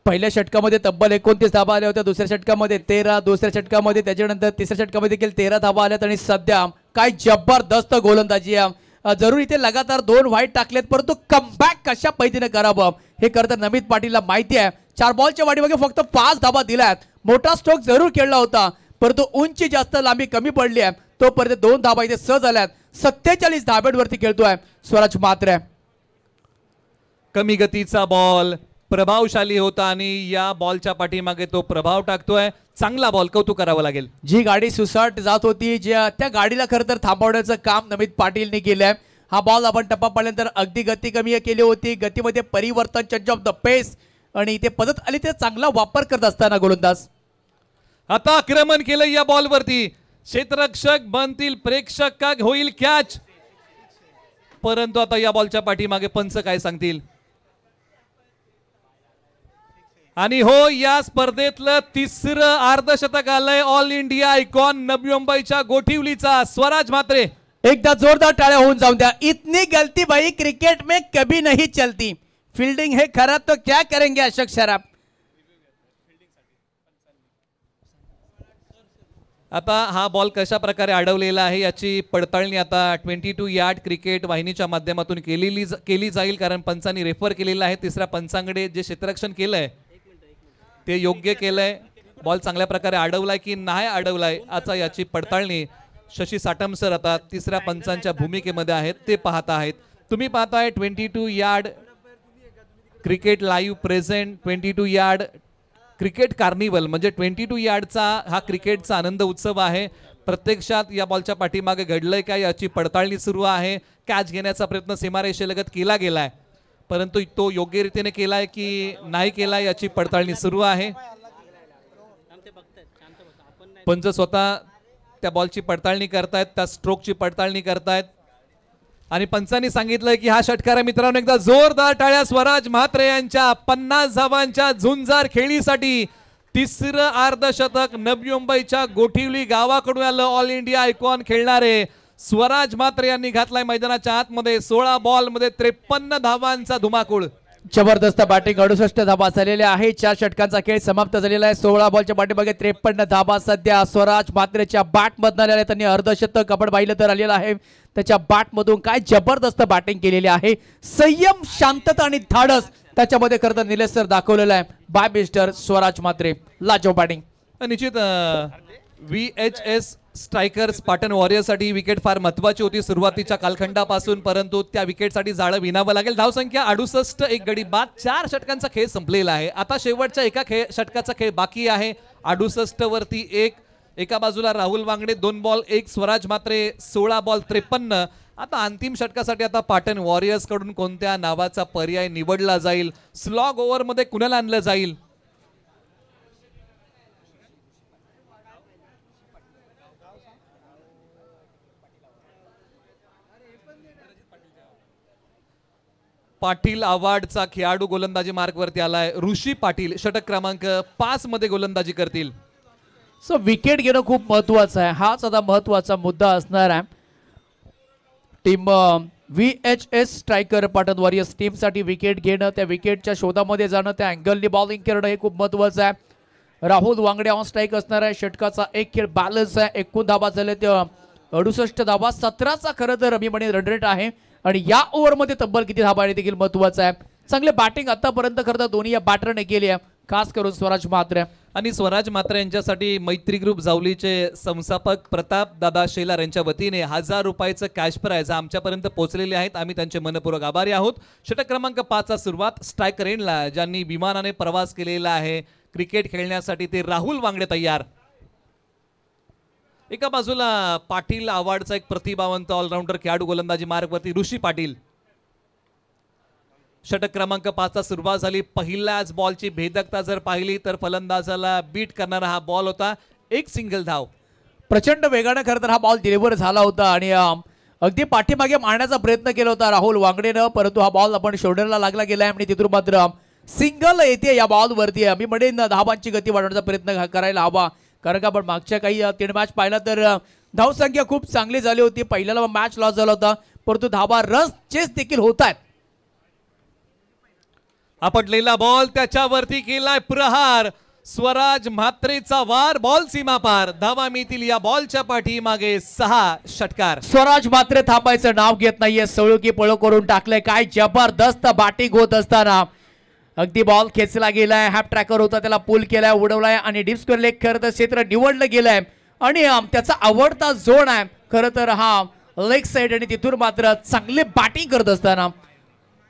पहिल्या षटकामध्ये तब्बल 29 धावा आल्या होत्या, दुसऱ्या षटकामध्ये 13, दुसऱ्या षटकामध्ये त्याच्यानंतर तिसऱ्या षटकामध्ये देखील 13 धावा आल्यात आणि सध्या काय जबरदस्त गोलंदाजी आहे. जरूर इथे लगातार 2 व्हाईट टाकलेत परंतु कमबॅक कशा पद्धतीने करावं हे करता नमित पाटीलला माहिती आहे. 4 बॉलच्या वाढीमागे फक्त 5 धावा दिल्यात. मोठा स्ट्रोक जरूर खेळला होता परंतु उंची जास्त लांबी कमी पडली आहे. तोपर्यंत 2 धावा इथे सहज आल्यात. 47 धाब्यांवरती खेळतोय स्वराज म्हात्रे. कमी गतीचा बॉल प्रभावशाली होता आणि या बॉलच्या पाठीमागे तो प्रभाव टाकतोय. चांगला बॉल, कौतुक करावं लागेल. जी गाडी सुसाट जात होती ज्या त्या गाडीला खरं तर थांबवण्याचं काम नमित पाटीलने केलंय. हा बॉल आपण टप्पा पडल्यानंतर अगदी गती कमी केली होती, गतीमध्ये परिवर्तन, चेंज ऑफ द पेस आणि इथे पद्धत आली ते चांगला वापर करत असताना गोलंदाज. आता आक्रमण केलं या बॉलवरती. क्षेत्ररक्षक बनतील प्रेक्षक का होईल कॅच परंतु आता या बॉलच्या पाठीमागे पंच काय सांगतील. आणि हो या स्पर्धेतलं 3रं अर्धशतक आलंय ऑल इंडिया आयकॉन नवी मुंबईच्या गोठिवलीचा स्वराज म्हात्रे. एकदा जोरदार टाळ्या होऊन जाऊन द्या. इतनी गलती भाई क्रिकेट में कभी नहीं चलती. फील्डिंग है खराब तो क्या करेंगे अशोक सराफ. आता हा बॉल कशा प्रकारे अडवलेला आहे याची पडताळणी आता 22 यार्ड क्रिकेट वाहिनीच्या माध्यमातून केली जाईल कारण पंचांनी रेफर केलेला आहे. तिसऱ्या पंचांकडे जे क्षेत्ररक्षण केलंय ते योग्य केलंय. बॉल चांगल्या प्रकारे अडवलाय की नाही अडवलाय आता याची पडताळणी शशी साटम सर आता तिसऱ्या पंचांच्या भूमिकेमध्ये आहेत ते पाहत आहेत. तुम्ही पाहताय 22 yard cricket live present 22 yard cricket carnival म्हणजे 22 यार्डचा हा क्रिकेटचा आनंद उत्सव आहे. प्रत्यक्षात या बॉलच्या पाठीमागे घडलंय काय याची पडताळणी सुरू आहे. कॅच घेण्याचा प्रयत्न सीमारेषेलगत केला गेलाय परंतु तो योग्य रीतीने केलाय की नाही केलाय याची पडताळणी सुरू आहे. पंच स्वतः त्या बॉलची पडताळणी करतायत, त्या स्ट्रोकची पडताळणी करतायत आणि पंचांनी सांगितलंय की हा षटकार मित्रांनो एकदा जोरदार टाळ्या स्वराज म्हात्रे यांच्या 50 धावांच्या झुंजार खेळीसाठी. 3रं अर्धशतक नवी मुंबईच्या गोठिवली गावाकडून आलं. ऑल इंडिया आयकॉन खेळणारे स्वराज म्हात्रे यांनी घातलाय मैदानाच्या आतमध्ये. 16 बॉल मध्ये 53 धावांचा धुमाकूळ. जबरदस्त बॅटिंग. 68 धावा झालेल्या आहे. 4 षटकांचा खेळ समाप्त झालेला आहे. 16 बॉलच्या पाठीमागे 53 धावा सध्या स्वराज म्हात्रेच्या बॅट मधून आलेल्या. त्यांनी अर्धशतक आपण पाहिलं तर आलेलं आहे. त्याच्या बॅट मधून काय जबरदस्त बॅटिंग केलेली आहे. संयम, शांतता आणि धाडस त्याच्यामध्ये खरं तर निलेश सर दाखवलेला आहे. By mister Swaraj Mhatre. लाजो बॅटिंग. निश्चित VHS स्ट्रायकर्स पाटण वॉरियर्ससाठी विकेट फार महत्वाची होती सुरुवातीच्या कालखंडापासून परंतु त्या विकेटसाठी जाळं विणावं लागेल. धावसंख्या 68, 1 गडी बाद. 4 षटकांचा खेळ संपलेला आहे. आता शेवटच्या एका षटकाचा खेळ बाकी आहे. 68 वरती 1 एका बाजूला राहुल वांगडे 2 बॉल 1, स्वराज मात्रे 16 बॉल 53. आता अंतिम षटकासाठी आता पाटण वॉरियर्स कडून कोणत्या नावाचा पर्याय निवडला जाईल, स्लॉग ओव्हर मध्ये कुणाला आणलं जाईल? पाटील अवॉर्डचा खेळाडू गोलंदाजी मार्कवरती आलाय. ऋषी पाटील षटक क्रमांक 5 मध्ये गोलंदाजी करतील. सो विकेट घेणं खूप महत्वाचं आहे. हाच आता महत्वाचा मुद्दा असणार आहे. Team VHS striker Patan warriors टीमसाठी विकेट घेणं, त्या विकेटच्या शोधामध्ये जाणं, त्या अँगलनी बॉलिंग करणं हे खूप महत्वाचं आहे. राहुल वांगडे ऑन स्ट्राईक असणार आहे. षटकाचा एक खेळ बॅलन्स आहे. 61 धाबा झाले, ते 68 धाबा, 17चा खरं तर रमी म्हणे रन रेट आहे. आणि या ओव्हरमध्ये तब्बल किती धाबा आहे देखील महत्वाचं आहे. चांगले बॅटिंग आतापर्यंत खरं तर दोन्ही या बॅटरने केली आहे, खास करून स्वराज म्हात्रे. आणि स्वराज मात्रे यांच्यासाठी मैत्री ग्रुप जावलीचे संस्थापक प्रताप दादा शेलार यांच्या वतीने 1000 रुपयाचं कॅश प्राइज आमच्यापर्यंत पोहोचलेले आहेत. आम्ही त्यांचे मनपूर्वक आभारी आहोत. षटक क्रमांक 5चा सुरुवात स्ट्रायकर एंडला ज्यांनी विमानाने प्रवास केलेला आहे क्रिकेट खेळण्यासाठी ते राहुल वांगडे तयार. एका बाजूला पाटील अवॉर्डचा एक प्रतिभावंत ऑलराऊंडर खेळाडू गोलंदाजी मार्गवरती ऋषी पाटील. षटक क्रमांक 5चा सुरुवात झाली. पहिल्याच बॉलची भेदकता जर पाहिली तर फलंदाजाला बीट करणारा हा बॉल होता. एक सिंगल धाव. प्रचंड वेगाने खरं तर हा बॉल डिलिव्हर झाला होता आणि अगदी पाठीमागे मारण्याचा प्रयत्न केला होता राहुल वांगडेनं, परंतु हा बॉल आपण शोल्डरला लागला गेलाय आणि तिथून मात्र सिंगल येते या बॉलवरती. आम्ही म्हणेन धावांची गती वाढवण्याचा प्रयत्न करायला हवा, कारण का आपण मागच्या काही 3 मॅच पाहिला तर धावसंख्या खूप चांगली झाली होती. पहिल्याला मॅच लॉस झाला होता, परंतु धावा रन चेस देखील होत आहेत. आपटलेला बॉल त्याच्यावरती केलाय प्रहार. स्वराज म्हात्रेचा वार, बॉल सीमा पार. धावा मिळतील या बॉलच्या पाठीमागे 6 षटकार. स्वराज मात्र थांबायचं नाव घेत नाहीये. सळुकी पळो करून टाकलंय. काय जबरदस्त बॅटिंग होत असताना अगदी बॉल खेचला गेलाय. हॅप ट्रॅकर होता, त्याला पुल केलाय, उडवलाय आणि डीप स्क्वेअर लेग खरं तर क्षेत्र निवडलं गेलंय आणि त्याचा आवडता झोन आहे खरं तर हा लेग साइड. आणि तिथून मात्र चांगले बॅटिंग करत असताना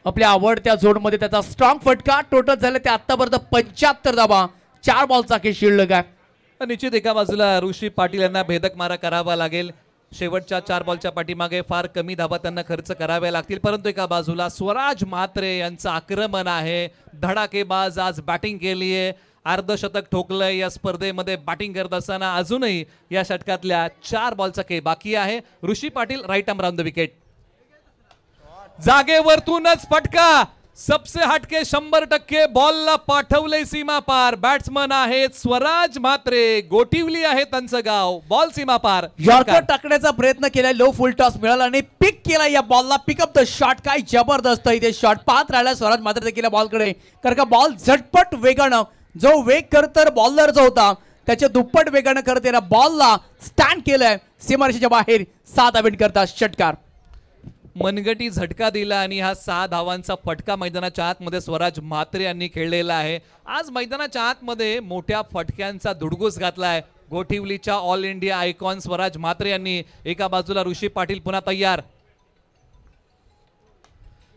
आपल्या आवडत्या झोन मध्ये त्याचा स्ट्रॉंग फटका. टोटल झाले ते आतापर्यंत 75 धावा, 4 बॉलचा खेळ शिल्लक आहे. निश्चित एका बाजूला ऋषी पाटील यांना भेदक मारा करावा लागेल. शेवटच्या 4 बॉलच्या पाठीमागे फार कमी धावा त्यांना खर्च कराव्या लागतील, परंतु एका बाजूला स्वराज म्हात्रे यांचं आक्रमण आहे. धडाकेबाज आज बॅटिंग केली आहे, अर्धशतक ठोकलंय या स्पर्धेमध्ये. बॅटिंग करत असताना अजूनही या षटकातल्या 4 बॉलचा खेळ बाकी आहे. Rishi Patil right arm round the wicket. जागेवरतूनच फटका, सबसे हटके 100% बॉलला पाठवले सीमा पार. बॅट्समन आहेत स्वराज म्हात्रे, गोटिवली आहे त्यांचं गाव. बॉल सीमा पार. यॉर्कर टाकण्याचा प्रयत्न केलाय, लो फुल टॉस मिळाला आणि पिक केला या बॉलला. Pick up the shot. काय जबरदस्त इथे शॉट पाहत राहिला स्वराज म्हात्रे देखील बॉलकडे, कारण का बॉल झटपट वेगानं, जो वेग खरं तर बॉलरचा होता त्याच्या दुप्पट वेगानं खरं तर बॉलला स्टँड केलंय सीमारेषेच्या बाहेर. 7 धावेंट करता षटकार. मनगटी झटका दिला आणि हा 6 धावांचा फटका मैदानाच्या आतमध्ये स्वराज म्हात्रे यांनी खेळलेला आहे. आज मैदानाच्या आतमध्ये मोठ्या फटक्यांचा धुडगूस घातलाय गोठिवलीच्या all India icon Swaraj Mhatre यांनी. एका बाजूला ऋषी पाटील पुन्हा तयार.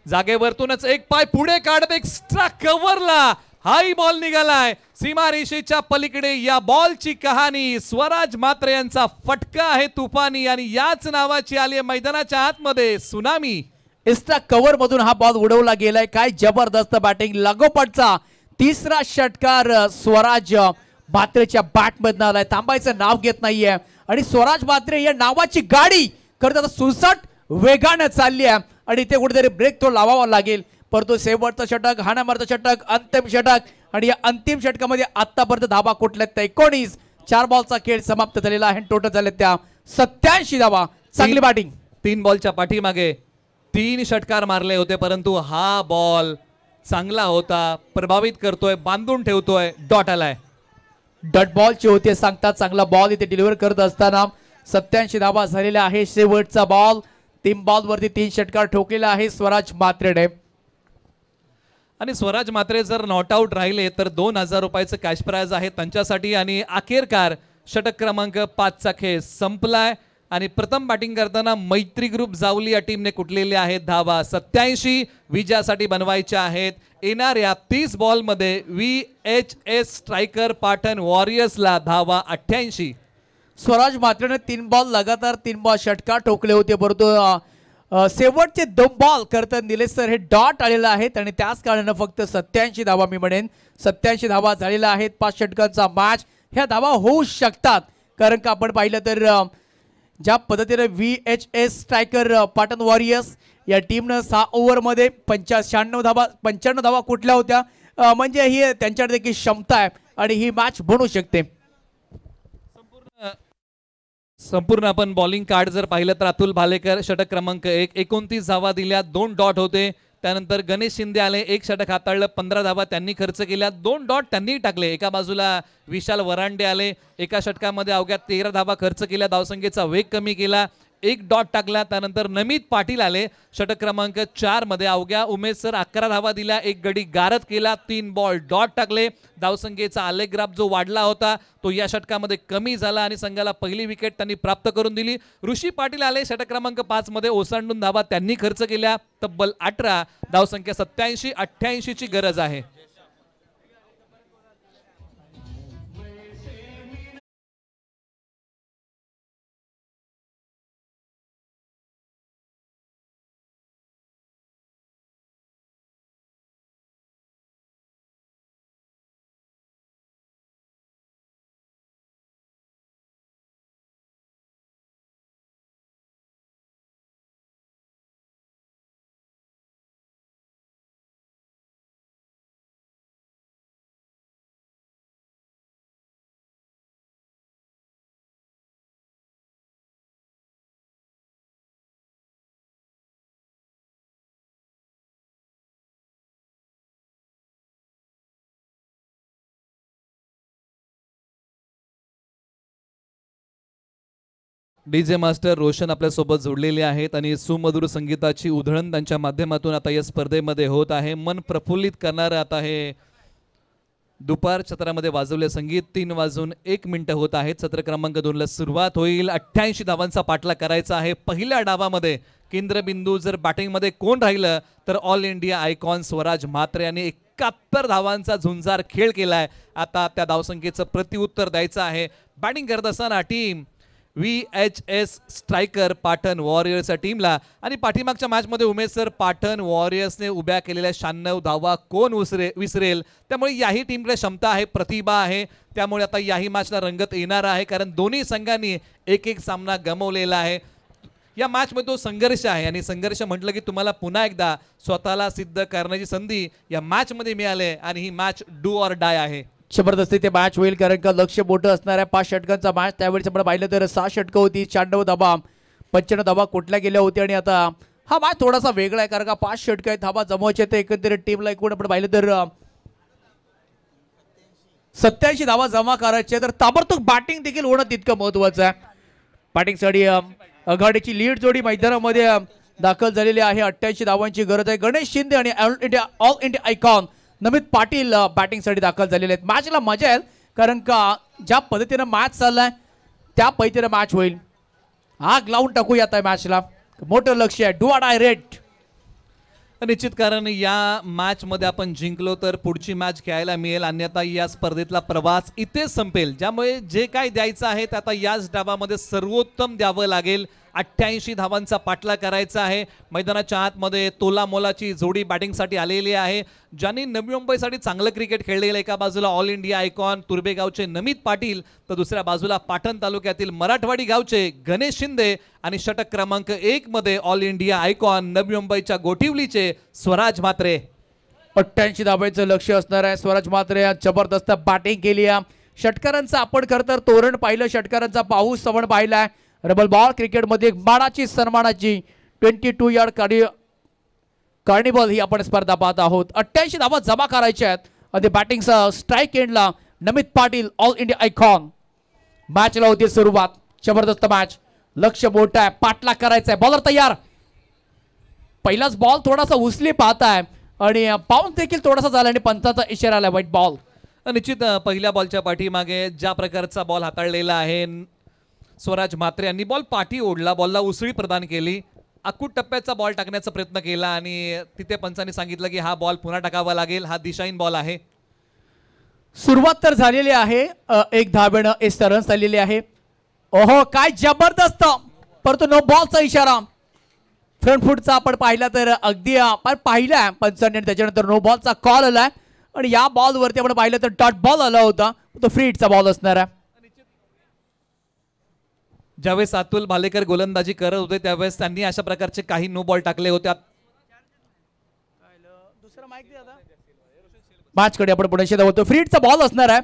जागेवरतूनच एक पाय पुढे काढत एक्स्ट्रा कव्हरला हाई बॉल निघालाय सीमारेषेच्या पलीकडे. या बॉलची कहाणी स्वराज म्हात्रे यांचा फटका आहे तुफानी आणि याच नावाची आली आहे मैदानाच्या आतमध्ये सुनामी. एक्स्ट्रा कव्हर मधून हा बॉल उडवला गेलाय. काय जबरदस्त बॅटिंग. लागोपाठचा 3रा षटकार स्वराज म्हात्रेच्या बॅट मधून आलाय. थांबायचं नाव घेत नाहीये आणि स्वराज म्हात्रे या नावाची गाडी खरं तर सुसट वेगाने चालली आहे आणि ते कुठेतरी ब्रेक तो लावावा लागेल. परंतु शेवटचं षटक, हा नंबरचं षटक, अंतिम षटक आणि या अंतिम षटकामध्ये आतापर्यंत धावा कुठल्यात 19. 4 बॉलचा खेळ समाप्त झालेला आहे. टोटल झाले त्या 87 धावा. चांगली बॅटिंग. 3 बॉलच्या पाठीमागे 3 षटकार मारले होते, परंतु हा बॉल चांगला होता, प्रभावित करतोय, बांधून ठेवतोय. डॉट आलाय. डॉट बॉलचे होते सांगतात. चांगला बॉल इथे डिलिव्हर करत असताना 87 धावा झालेल्या आहे. शेवटचा बॉल 3 बॉलवरती 3 षटकार ठोकलेला आहे स्वराज म्हात्रेने. आणि स्वराज म्हात्रे जर नॉट आउट राहिले तर 2000 रुपयाचं कॅश प्राइज आहे त्यांच्यासाठी. आणि अखेरकार षटक क्रमांक 5चा खेळ संपलाय आणि प्रथम बॅटिंग करताना मैत्री ग्रुप जावली या टीमने कुटलेले आहेत धावा 87 विजयासाठी बनवायच्या आहेत. येणाऱ्या 30 बॉलमध्ये VHS स्ट्रायकर पाटण वॉरियर्सला धावा 88. स्वराज मात्रेने 3 बॉल लगातार 3 बॉल षटकार ठोकले होते, परंतु शेवटचे 2 बॉल करता निलेश सर हे डॉट आलेले आहेत आणि त्याच कारणाने फक्त 87 धावा मी म्हणेन 87 धावा झालेल्या आहेत 5 षटकांचा मॅच. ह्या धावा होऊ शकतात कारण का आपण पाहिलं तर ज्या पद्धतीने VHS स्ट्रायकर पाटण वॉरियर्स या टीमनं 6 ओव्हरमध्ये 95 धावा कुठल्या होत्या, म्हणजे ही त्यांच्याकडे देखील क्षमता आहे आणि ही मॅच बनू शकते. संपूर्ण आपण बॉलिंग कार्ड जर पाहिलं तर अतुल भालेकर षटक क्रमांक 1 29 धावा दिल्या, 2 डॉट होते. त्यानंतर गणेश शिंदे आले, 1 षटक हाताळलं, 15 धावा त्यांनी खर्च केल्या, 2 डॉट त्यांनी टाकले. एका बाजूला विशाल वरांडे आले, एका षटकामध्ये अवघ्या 13 धावा खर्च केल्या, धावसंख्येचा वेग कमी केला, 1 डॉट टाकला. त्यानंतर नमित पाटील आले षटक क्रमांक 4 मध्ये, अवघ्या उमेश सर 11 धावा दिल्या, 1 गडी गारद केला, 3 बॉल डॉट टाकले. धावसंख्येचा आलेख जो वाढला होता तो या षटकामध्ये कमी झाला आणि संघाला पहिली विकेट त्यांनी प्राप्त करून दिली. ऋषी पाटील आले षटक क्रमांक 5 मध्ये, ओसांडून धावा त्यांनी खर्च केल्या, तब्बल 18. धावसंख्या 87-88 ची गरज आहे. डीजे मास्टर रोशन आपल्या सोबत जोडलेले आहेत आणि सुमधुर संगीताची उधळण त्यांच्या माध्यमातून आता या स्पर्धेमध्ये होत आहे. मन प्रफुल्लित करणारं आता हे दुपार सत्रामध्ये वाजवले संगीत 3 वाजून 1 मिनिट होत आहेत. सत्र क्रमांक 2 ला सुरुवात होईल. 88 धावांचा पाठला करायचा आहे. पहिल्या डावामध्ये केंद्रबिंदू जर बॅटिंगमध्ये कोण राहिलं तर all India icon Swaraj Mhatre यांनी 71 धावांचा झुंजार खेळ केलाय. आता त्या धावसंख्येचं प्रत्युत्तर द्यायचं आहे. बॅटिंग करत असताना टीम VHS स्ट्रायकर पाटण वॉरियर्सच्या टीमला आणि पाठीमागच्या मॅचमध्ये उमेश सर पाटण वॉरियर्सने उभ्या केलेल्या 96 धावा कोण विसरेल. त्यामुळे याही टीमकडे क्षमता आहे, प्रतिभा आहे. त्यामुळे आता याही मॅचला रंगत येणार आहे कारण दोन्ही संघांनी एक सामना गमावलेला आहे. या मॅचमध्ये तो संघर्ष आहे आणि संघर्ष म्हटलं की तुम्हाला पुन्हा एकदा स्वतःला सिद्ध करण्याची संधी या मॅचमध्ये मिळाली आणि ही मॅच डू ऑर डाय आहे. जबरदस्ती ते मॅच होईल कारण का लक्ष मोठं असणार आहे. 5 षटकांचा मॅच. त्यावेळेस आपण पाहिलं तर 6 षटकं होती, 96 धावा 95 धावा कुठल्या गेल्या होत्या आणि आता हा मॅच थोडासा वेगळा आहे कारण का 5 षटकं आहेत, धावा जमवायचे तर एकंदरीत टीमला एकूण आपण पाहिलं तर 87 धावा जमा करायचे तर ताबडतोब बॅटिंग देखील होणं तितकं महत्वाचं आहे. बॅटिंगसाठी आघाडीची लीड जोडी मैदानामध्ये दाखल झालेली आहे. 88 धावांची गरज आहे. गणेश शिंदे आणि all India icon Namit Patil बॅटिंगसाठी दाखल झालेले आहेत. मॅचला मजा येईल कारण का ज्या पद्धतीने मॅच चाललाय त्या पद्धतीने मॅच होईल. आग लावून टाकूया आता मॅचला. मोठं लक्ष आहे. Do or die red. निश्चित कारण या मॅच मध्ये आपण जिंकलो तर पुढची मॅच खेळायला मिळेल, अन्यथा या स्पर्धेतला प्रवास इथेच संपेल. ज्यामुळे जे काय द्यायचं आहे ते आता याच डावामध्ये सर्वोत्तम द्यावं लागेल. 88 धावांचा पाठला करायचा आहे. मैदानाच्या आतमध्ये तोला मोलाची जोडी बॅटिंगसाठी आलेली आहे. ज्यांनी नवी मुंबईसाठी चांगलं क्रिकेट खेळलेलं. एका बाजूला ऑल इंडिया आयकॉन तुर्बेगावचे नमित पाटील तर दुसऱ्या बाजूला पाटण तालुक्यातील मराठवाडी गावचे गणेश शिंदे आणि षटक क्रमांक 1 मध्ये ऑल इंडिया आयकॉन नवी मुंबईच्या गोठिवलीचे स्वराज म्हात्रे. 88 धावांचं लक्ष असणार आहे. स्वराज म्हात्रे जबरदस्त बॅटिंग केली आहे. षटकारांचं आपण खरं तर तोरण पाहिलं, षटकारांचा पाऊस सवण पाहिलाय. रबल बॉल क्रिकेटमध्ये एक मानाची सन्मानाची 22 यार्ड कार्निवल ही आपण स्पर्धा पाहत आहोत. 88 धावा जमा करायच्या आहेत आणि बॅटिंगचा स्ट्राईक एंडला नमित पाटील ऑल इंडिया आयकॉन. मॅचला होती सुरुवात. जबरदस्त मॅच. लक्ष मोठं आहे. पाठला करायचा आहे. बॉलर तयार. पहिलाच बॉल थोडासा उचली पाहताय आणि बाउन्स देखील थोडासा झाला आणि पंचाचा इशारा आला व्हाईट बॉल. निश्चित पहिल्या बॉलच्या पाठीमागे ज्या प्रकारचा बॉल हाताळलेला आहे स्वराज म्हात्रे यांनी बॉल पाठी ओढला, बॉलला उसळी प्रदान केली, अकूट टप्प्याचा बॉल टाकण्याचा प्रयत्न केला आणि तिथे पंचांनी सांगितलं की हा बॉल पुन्हा टाकावा लागेल, हा दिशाहीन बॉल आहे. सुरुवात तर झालेली आहे. 1 धावेनं 1 रन्स आलेले आहे. ओहो काय जबरदस्त, परंतु नो बॉलचा इशारा. फ्रंट फूटचा आपण पाहिला तर अगदी आपण पाहिला पंचांनी, त्याच्यानंतर नो बॉलचा कॉल आलाय आणि या बॉल वरती आपण पाहिलं तर डॉट बॉल आला होता, तो फ्री हिटचा बॉल असणार आहे. ज्यावेळेस अतुल भालेकर गोलंदाजी करत होते त्यावेळेस त्यांनी अशा प्रकारचे काही नो बॉल टाकले होते. मॅचकडे आपण पुढे होतो. फ्री हिटचा बॉल असणार आहे.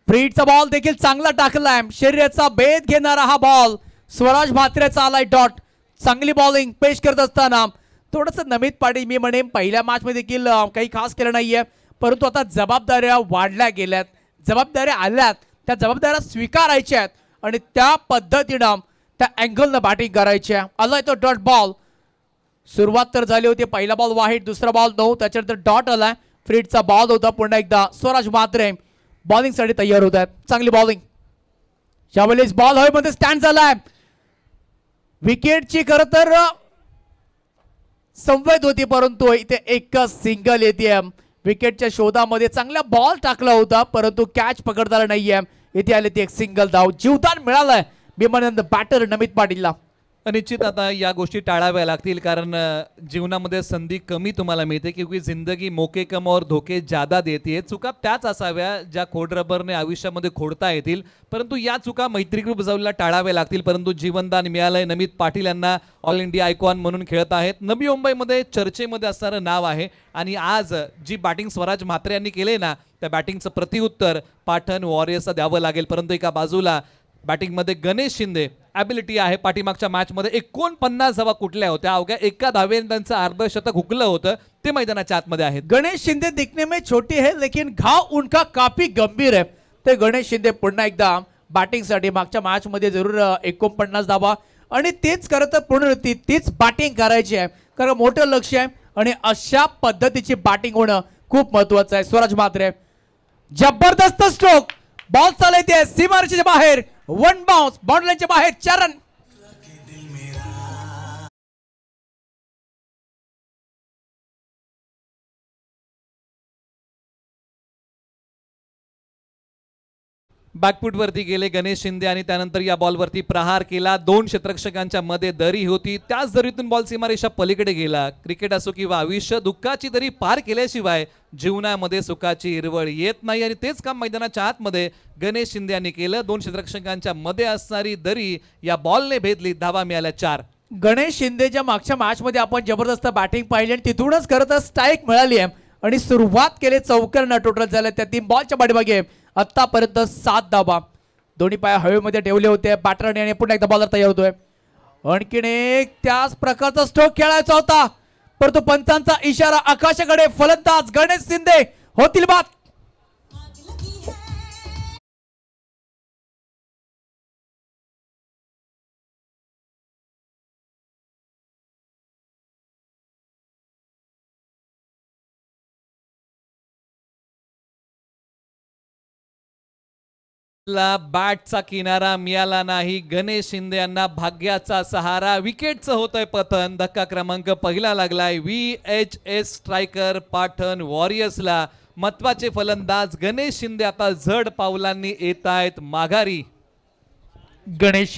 फ्री हिटचा बॉल देखील चांगला टाकलाय, शरीराचा भेद घेणारा हा बॉल. स्वराज म्हात्रेचा आलाय डॉट. चांगली बॉलिंग पेश करत असताना थोडंसं नमित पाटील मी म्हणेन पहिल्या मॅच मध्ये देखील काही खास केलं नाहीये, परंतु आता जबाबदाऱ्या वाढल्या गेल्यात, जबाबदाऱ्या आल्यात, त्या जबाबदाऱ्या स्वीकारायच्या आहेत आणि त्या पद्धतीनं त्या अँगलनं बॅटिंग करायची आहे. आलाय तो डॉट बॉल. सुरुवात तर झाली होती, पहिला बॉल वाईट, दुसरा बॉल 9, त्याच्यानंतर डॉट आलाय. फ्री हिटचा बॉल होता. पुन्हा एकदा स्वराज म्हात्रे बॉलिंग साठी तयार होत आहेत. चांगली बॉलिंग. यावेळेस बॉल हवेमध्ये स्टँड झालाय. विकेटची खरं तर संवेद होती, परंतु इथे एकच सिंगल येते. विकेटच्या शोधामध्ये चांगला बॉल टाकला होता, परंतु कॅच पकडता नाहीये. इथे आले ते एक सिंगल धाव. जीवदान मिळालंय भीमानंद बॅटर नमित पाटीलला. निश्चित आता या गोष्टी टाळाव्या लागतील, कारण जीवनामध्ये संधी कमी तुम्हाला मिळते, क्योंकि जिंदगी मोके कम और धोके ज्यादा देते. चुका त्याच असाव्या ज्या खोडरबरने आयुष्यामध्ये खोडता येतील, परंतु या चुका मैत्री ग्रुप जाऊला टाळाव्या लागतील. परंतु जीवनदान मिळालंय. नमित पाटील यांना ऑल इंडिया आयकॉन म्हणून खेळत आहेत. नवी मुंबईमध्ये चर्चेमध्ये असणारं नाव आहे आणि आज जी बॅटिंग स्वराज म्हात्रे यांनी केले ना, त्या बॅटिंगचं प्रतिउत्तर पाटण वॉरियर्सला द्यावं लागेल. परंतु एका बाजूला बॅटिंगमध्ये गणेश शिंदे ॲबिलिटी आहे. पाठीमागच्या मॅचमध्ये 49 धावा कुठल्या होत्या, अवघ्या एका धावेने त्यांचं अर्धशतक हुकलं होतं. ते मैदानाच्या आतमध्ये आहेत. गणेश शिंदे दिखने में छोटी है लेकिन घाव उनका काफी गंभीर है. ते गणेश शिंदे पुन्हा एकदा बॅटिंग साठी मागच्या मॅच मध्ये जरूर 49 धावा आणि तेच करत पूर्ण तीच बॅटिंग करायची आहे, कारण मोठं लक्ष आहे आणि अशा पद्धतीची बॅटिंग होणं खूप महत्वाचं आहे. स्वराज म्हात्रे जबरदस्त स्ट्रोक. बॉल चालते सीमारेषेच्या बाहेर. 1 बाउंस बाउंड्री लाईनच्या बाहेर. 4 रन. बॅकफूट वरती गेले गणेश शिंदे आणि त्यानंतर या बॉलवरती प्रहार केला. 2 क्षेत्ररक्षकांच्या मध्ये दरी होती, त्याच दरीतून बॉल सीमारेषा पलीकडे गेला. क्रिकेट असो किंवा आयुष्य, दुःखाची दरी पार केल्याशिवाय जीवनामध्ये सुखाची हिरवळ येत नाही आणि तेच काम मैदानाच्या आतमध्ये गणेश शिंदे यांनी केलं. 2 क्षेत्ररक्षकांच्या मध्ये असणारी दरी या बॉलने भेदली. धावा मिळाल्या 4. गणेश शिंदेच्या मागच्या मॅच मध्ये आपण जबरदस्त बॅटिंग पाहिली आणि तिथूनच खरं तर स्ट्राईक मिळाली आहे आणि सुरुवात केली. चौकरनं टोटल झाल्या त्या 3 बॉलच्या पाठीमागे आतापर्यंत 7 धावा. दोन्ही पाय हवेमध्ये ठेवले होते बॅटरने आणि पुन्हा एकदा बॉलर तयार होतोय. आणखीन एक त्याच प्रकारचा स्ट्रोक खेळायचा होता, परंतु पंचांचा इशारा आकाशाकडे. फलंदाज गणेश शिंदे होतील बाद. बॅटचा किनारा मिळाला नाही. गणेश शिंदे यांना भाग्याचा सहारा. विकेटचं होतंय पतन. धक्का क्रमांक पहिला लागलाय VHS स्ट्रायकर पाटण वॉरियर्सला. महत्वाचे फलंदाज गणेश शिंदे आता जड पावलांनी येत आहेत माघारी. गणेश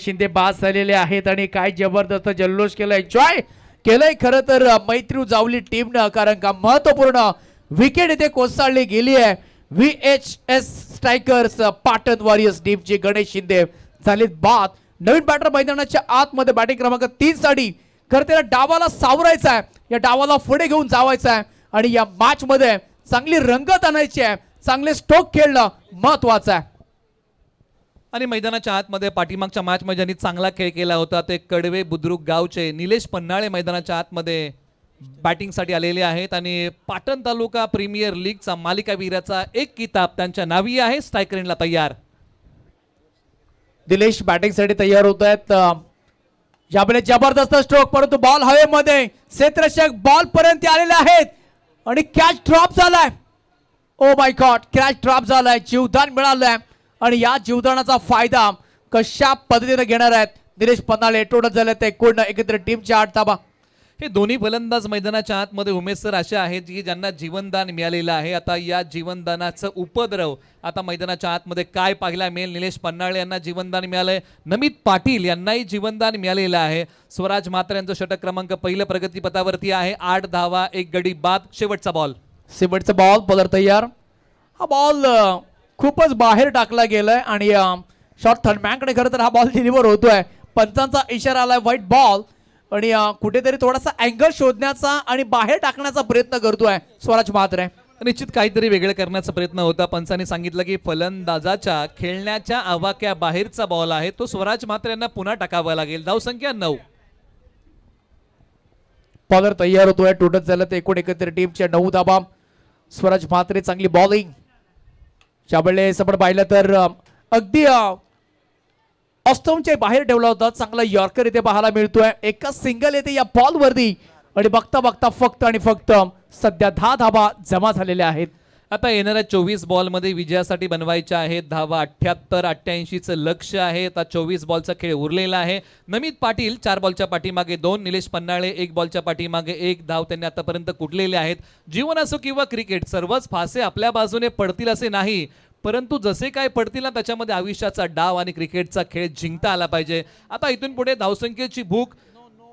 शिंदे बाद झालेले आहेत आणि काय जबरदस्त जल्लोष केलाय, एन्जॉय केलंय खरं तर मैत्री जावली टीमनं, कारण का महत्वपूर्ण विकेट इथे कोसळली गेली आहे. VHS स्ट्रायकर्स पाटण वॉरियर्स टीमचे गणेश शिंदे झालेत बाद. नवीन बॅटर मैदानाच्या आतमध्ये बॅटिंग क्रमांक 3 साठी खरं त्याला डावाला सावरायचा आहे, या डावाला पुढे घेऊन जावायचं आहे आणि या मॅच मध्ये चांगली रंगत आणायची आहे. चांगले स्ट्रोक खेळणं महत्वाचं आहे. आणि मैदानाच्या आतमध्ये पाठीमागच्या मॅच मध्ये ज्यांनी चांगला खेळ केला होता ते कडवे बुद्रुक गावचे निलेश पन्हाळे मैदानाच्या आतमध्ये बॅटिंग साठी आलेले आहेत आणि पाटण तालुका प्रीमियर लीगचा मालिकावीराचा एक किताब त्यांच्या नावी आहे. स्ट्रायकरला तयार. दिलेश बॅटिंग साठी तयार होत आहेत. यामध्ये जबरदस्त स्ट्रोक, परंतु बॉल हवेमध्ये. क्षेत्ररक्षक बॉल पर्यंत आलेले आहेत आणि कॅच ड्रॉप झालाय. ओ माय गॉड, कॅच ड्रॉप झालाय. जीवदान मिळालंय आणि या जीवदानाचा फायदा कशा पद्धतीने घेणार आहेत निलेश पन्हाळे. टोटल झाले ते एकूण एकत्र टीमच्या 8 धावा. हे दोन्ही फलंदाज मैदानाच्या आतमध्ये उमेश सर असे आहेत की ज्यांना जीवनदान मिळालेलं आहे. आता या जीवनदानाचं उपद्रव आता मैदानाच्या आतमध्ये काय पाहायला मिळेल. निलेश पन्हाळे यांना जीवनदान मिळालंय, नमित पाटील यांनाही जीवनदान मिळालेलं आहे. स्वराज म्हात्रे यांचं षटक क्रमांक पहिलं प्रगतीपथावरती आहे. 8 धावा 1 गडी बाद. शेवटचा बॉल. शेवटचा बॉल बॉलर तयार. हा बॉल खूपच बाहेर टाकला गेलाय आणि शॉर्ट थर्डमॅनकडे खरं तर हा बॉल डिलिव्हर होतोय. पंचांचा इशारा आलाय व्हाईट बॉल आणि कुठेतरी थोडासा अँगल शोधण्याचा आणि बाहेर टाकण्याचा प्रयत्न करतोय स्वराज म्हात्रे. निश्चित काहीतरी वेगळं करण्याचा प्रयत्न होता. पंचांनी सांगितलं की फलंदाजाच्या खेळण्याच्या आवाक्या बाहेरचा बॉल आहे, तो स्वराज म्हात्रे यांना पुन्हा टाकावा लागेल. धावसंख्या 9. बॉलर तयार होतोय. टोटल झालं तर एकूण एकत्र टीमच्या 9 धावा. स्वराज म्हात्रे चांगली बॉलिंग. ज्यावेळेस आपण पाहिलं तर अगदी ऑस्टमच्या बाहेर ठेवला होता. चांगला यॉर्कर इथे पाहायला मिळतोय. एका सिंगल येते या बॉल वरती आणि बघता बघता फक्त आणि फक्त सध्या 10 धावा जमा झालेल्या आहेत. आता येणाऱ्या 24 बॉलमध्ये विजयासाठी बनवायच्या आहेत धावा. 78-88चं लक्ष्य आहे. आता 24 बॉलचा खेळ उरलेला आहे. नमित पाटील 4 बॉलच्या पाठीमागे 2, निलेश पन्हाळे 1 बॉलच्या पाठीमागे 1 धाव त्यांनी आतापर्यंत कुठलेले आहेत. जीवन असो किंवा क्रिकेट, सर्वच फासे आपल्या बाजूने पडतील असे नाही, परंतु जसे काय पडतील ना त्याच्यामध्ये आयुष्याचा डाव आणि क्रिकेटचा खेळ जिंकता आला पाहिजे. आता इथून पुढे धावसंख्येची भूक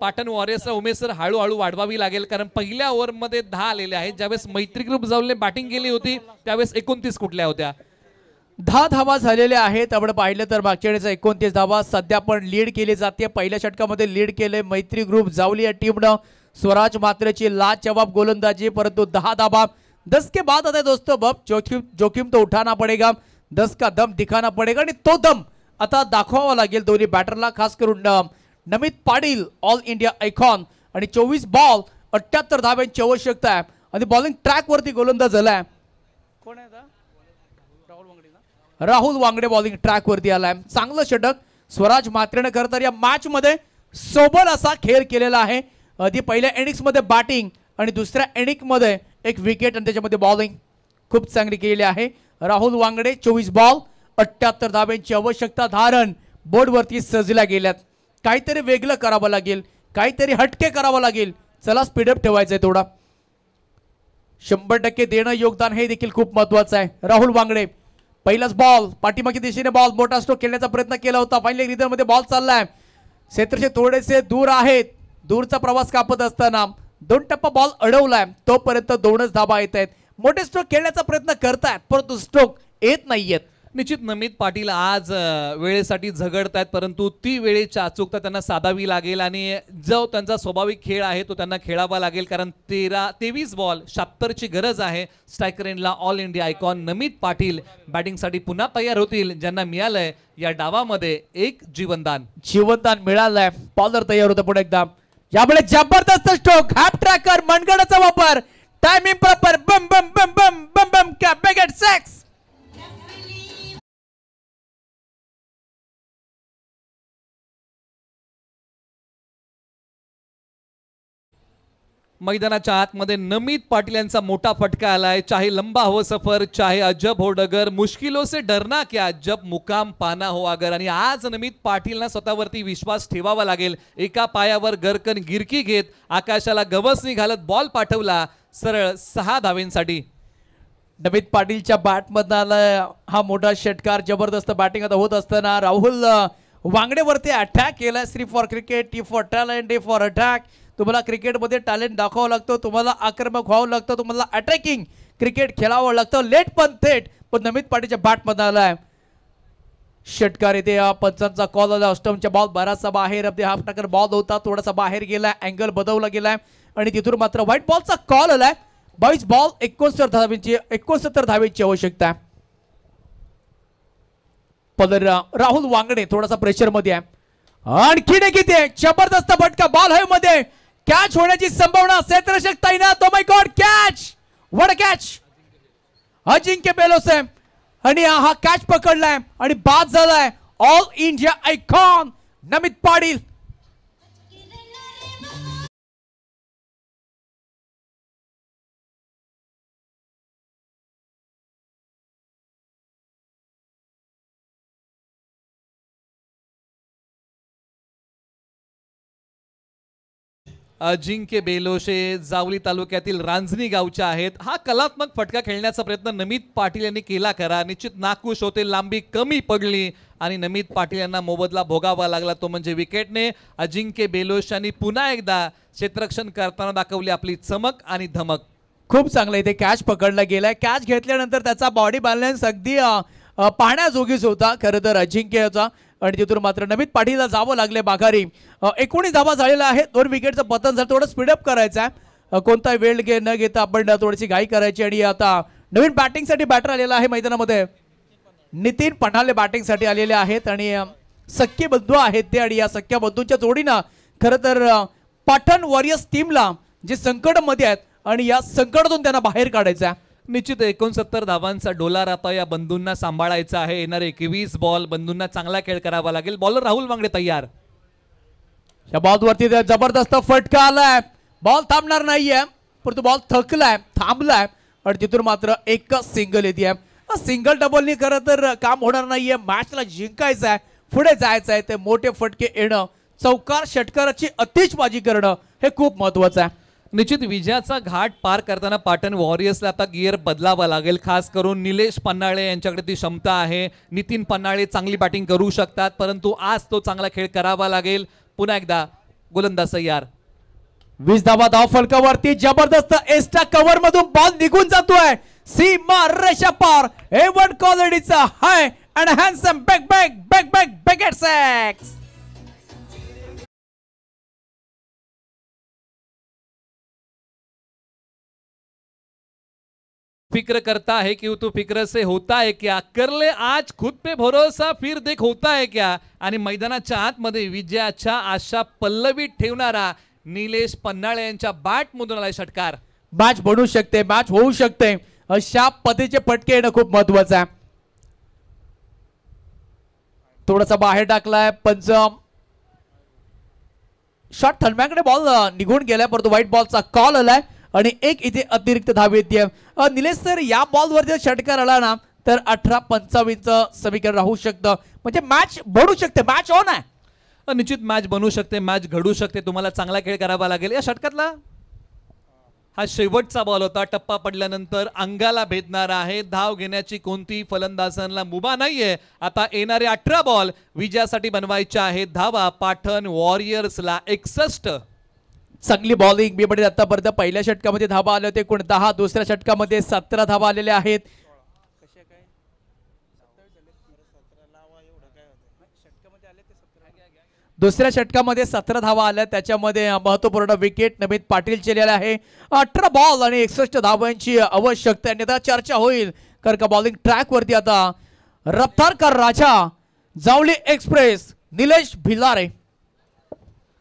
पाटण वॉरियर्सला उमेश सर हळूहळू वाढवावी लागेल, कारण पहिल्या ओव्हरमध्ये 10 आलेले आहेत. ज्यावेळेस मैत्री ग्रुप जाऊनने बॅटिंग केली होती त्यावेळेस 29 कुठल्या होत्या. 10 धावा झालेल्या आहेत. आपण पाहिलं तर मागच्या वेळेस 29 धावा. सध्या पण लीड केली जाते. पहिल्या षटकामध्ये लीड केले मैत्री ग्रुप जावली या टीमनं. स्वराज म्हात्रेची लाजवाब गोलंदाजी, परंतु 10 धावा. 10 के बाद आता दोस्तों जोखिम तो उठाना पडेगा. 10 का दम दिखाना पडेगा आणि तो दम आता दाखवावा लागेल दोन्ही बॅटरला. खास करून नमित पाटील ऑल इंडिया आयकॉन आणि 24 बॉल 78 धाव्यांची आवश्यकता आहे आणि बॉलिंग ट्रॅक वरती गोलंदाज झालाय. कोण आहे राहुल वांगडे बॉलिंग ट्रॅक वरती आलाय. चांगलं षटक स्वराज म्हात्रेने खरं तर या मॅच मध्ये सोबत असा खेळ केलेला आहे. आधी पहिल्या इनिंग्स मध्ये बॅटिंग आणि दुसऱ्या इनिंग मध्ये एक विकेट आणि त्याच्यामध्ये बॉलिंग खूप चांगली केलेली आहे. राहुल वांगडे 24 बॉल 78 धाव्यांची आवश्यकता धारण बोर्डवरती सजल्या गेल्यात. काहीतरी वेगळं करावं लागेल, काहीतरी हटके करावं लागेल. चला स्पीडअप ठेवायचंय थोडा. 100% देणं योगदान हे देखील खूप महत्वाचं आहे. राहुल वांगडे पहिलाच बॉल पाठीमागे दिशेने बॉल मोठा स्ट्रोक खेळण्याचा प्रयत्न केला होता. फायनली रिदम मध्ये बॉल चाललाय. क्षेत्रचे थोडेसे दूर आहेत. दूरचा प्रवास कापत असताना 2 टप्पा बॉल अडवलाय. तोपर्यंत 2च धाबा येत आहेत. मोठे स्ट्रोक खेळण्याचा प्रयत्न करतायत परंतु स्ट्रोक येत नाहीयेत. निश्चित नमित पाटील आज वेळेसाठी झगडतायत, परंतु ती वेळेची अचूकता त्यांना साधावी लागेल आणि जो त्यांचा स्वाभाविक खेळ आहे तो त्यांना खेळावा लागेल, कारण 23 बॉल 76ची गरज आहे. स्ट्रायकर एंडला all India icon Namit Patil बॅटिंगसाठी पुन्हा तयार होतील, ज्यांना मिळालंय या डावामध्ये 1 जीवनदान. जीवनदान मिळालंय. बॉलर तयार होतं पुढे एकदा. यामुळे जबरदस्त स्ट्रोक, हॅप ट्रॅकर मनगडाचा वापर, टायमिंग प्रॉपर, बम बम बम बम बम बम कॅप बॅगेट 6. मैदानाच्या आतमध्ये नमित पाटील यांचा मोठा फटका आलाय. चाहे लंबा हो सफर, चाहे अजब हो डगर, मुश्किलों से डरना क्या जब मुकाम पाना हो अगर. आणि आज नमित पाटीलना स्वतःवरती विश्वास ठेवावा लागेल. एका पायावर गरकन गिरकी घेत आकाशाला गवसणी घालत बॉल पाठवला सरळ 6 धावेंसाठी. नमित पाटीलच्या बॅटमधनं आला हा मोठा षटकार. जबरदस्त बॅटिंग आता होत असताना राहुल वांगडेवरती अटॅक केला. 3 for cricket, T for talent, A for attack. तुम्हाला क्रिकेटमध्ये टॅलेंट दाखवावं लागतं, तुम्हाला आक्रमक व्हावं लागतं, तुम्हाला अटॅकिंग क्रिकेट खेळावं लागतं. लेट पण थेट, पण नमित पाटीलच्या बॅटमध्ये आलाय षटकार. येते पंचांचा कॉल आला. अष्टमच्या बॉल बराचसा बाहेर अगदी हाफ टाकर बॉल होता, थोडासा बाहेर गेलाय, अँगल बदलला गेलाय आणि तिथून मात्र व्हाईट बॉलचा कॉल आलाय. 22 बॉल 69 धावेची आवश्यकता आहे. पण राहुल वांगडे थोडासा प्रेशर मध्ये आहे. आणखी किती जबरदस्त फटका बॉल हाय मध्ये, कॅच होण्याची संभावना. क्षेत्ररक्षक तैनात. Oh my god, catch, what a catch. Ajinkya Belose आणि हा कॅच पकडलाय आणि बाद झालाय. All India icon Namit Patil. Ajinkya Beloshe Jawali तालुक्यातील रांजणी गावच्या आहेत. हा कलात्मक फटका खेळण्याचा प्रयत्न नमित पाटील यांनी केला खरा. निश्चित नाखुश होते, लांबी कमी पडली आणि नमित पाटील यांना मोबदला भोगावा लागला, तो म्हणजे विकेटने. अजिंक्य बेलोशांनी पुन्हा एकदा क्षेत्ररक्षण करताना दाखवली आपली चमक आणि धमक. खूप चांगलं इथे कॅच पकडला गेलाय. कॅच घेतल्यानंतर त्याचा बॉडी बॅलन्स अगदी पाहण्याजोगीच होता खरं तर अजिंक्यचा. आणि तिथून मात्र नमित पाटीलला जावं लागले माघारी. 19 धावा झालेला आहे. 2 विकेटचं पतन झालं. थोडं स्पीडअप करायचं आहे, कोणता वेळ न घेता आपण थोडीशी घाई करायची. आणि आता नवीन बॅटिंगसाठी बॅटर आलेला आहे मैदानामध्ये. नितीन पन्हाळे बॅटिंगसाठी आलेले आहेत आणि सख्खे बंधू आहेत ते. आणि या सख्या बंधूंच्या जोडीनं खरं तर पाटण वॉरियर्स टीमला जे संकटमध्ये आहेत आणि या संकटातून त्यांना बाहेर काढायचं आहे. निश्चित 69 धावांचा डोलार आता या बंधूंना सांभाळायचा आहे. येणारे 21 बॉल बंधूंना चांगला खेळ करावा लागेल. बॉलर राहुल वांगडे तयार. या बॉलवरती जबरदस्त फटका आलाय. बॉल थांबणार नाहीये, परंतु बॉल थकलाय, थांबलाय आणि तिथून मात्र एकच सिंगल येते. सिंगल डबलनी खरं तर काम होणार नाहीये. मॅचला जिंकायचं आहे, पुढे जायचं आहे. ते मोठे फटके येणं, चौकार षटकाराची अतिशबाजी करणं हे खूप महत्वाचं आहे. निश्चित विजयाचा घाट पार करताना पाटण वॉरियर्सला आता गिअर बदलावा लागेल. खास करून निलेश पन्हाळे यांच्याकडे ती क्षमता आहे. नितीन पन्हाळे चांगली बॅटिंग करू शकतात, परंतु आज तो चांगला खेळ करावा लागेल. पुन्हा एकदा गोलंदाज तयार. 20 धावा धाव फलकावरती. जबरदस्त एस्टा कव्हर मधून बॉल निघून जातोय सीमा रेषा पार. A1 क्वालिटीचा high and handsome back back back back bucket sacks. फिक्र करता है कि तू फिक्र से होता है क्या, कर ले आज खुद पे भरोसा फिर देख होता है क्या. आणि मैदानाच्या आतमध्ये विजयाच्या आशा पल्लवीत ठेवणारा निलेश पन्हाळे यांच्या बॅट मधून आलाय षटकार. मॅच बनू शकते, मॅच होऊ शकते, अशा पद्धतीचे फटके येणं खूप महत्वाचं आहे. थोडासा बाहेर टाकलाय पंच. शॉट थलम्याकडे बॉल निघून गेलाय, परंतु व्हाईट बॉलचा कॉल आलाय आणि एक इथे अतिरिक्त धाव येते. निलेश सर, या बॉलवर जर षटकार आला ना तर 18-25 समीकरण राहू शकतं. म्हणजे मॅच बनू शकते, मॅच ऑन आहे. निश्चित मॅच बनू शकते, मॅच घडू शकते. तुम्हाला चांगला खेळ करावा लागेल. या षटकातला हा शेवटचा बॉल होता. टप्पा पडल्यानंतर अंगाला भेदणारा आहे. धाव घेण्याची कोणती फलंदाजांना मुभा नाहीये. आता येणारे 18 बॉल विजयासाठी बनवायच्या आहेत धावा पाटण वॉरियर्सला. 61. चांगली बॉलिंग. मी म्हणजे आतापर्यंत पहिल्या षटकामध्ये धावा आले होते 10, दुसऱ्या षटकामध्ये 17 धावा आलेल्या आहेत. दुसऱ्या षटकामध्ये 17 धावा आल्या, त्याच्यामध्ये महत्वपूर्ण विकेट नमित पाटील केलेला आहे. 18 बॉल आणि 61 धावांची आवश्यकता. अन्यथा चर्चा होईल कारण का बॉलिंग ट्रॅक वरती आता रफ्तारकर राजा जावली एक्सप्रेस निलेश भिलारे.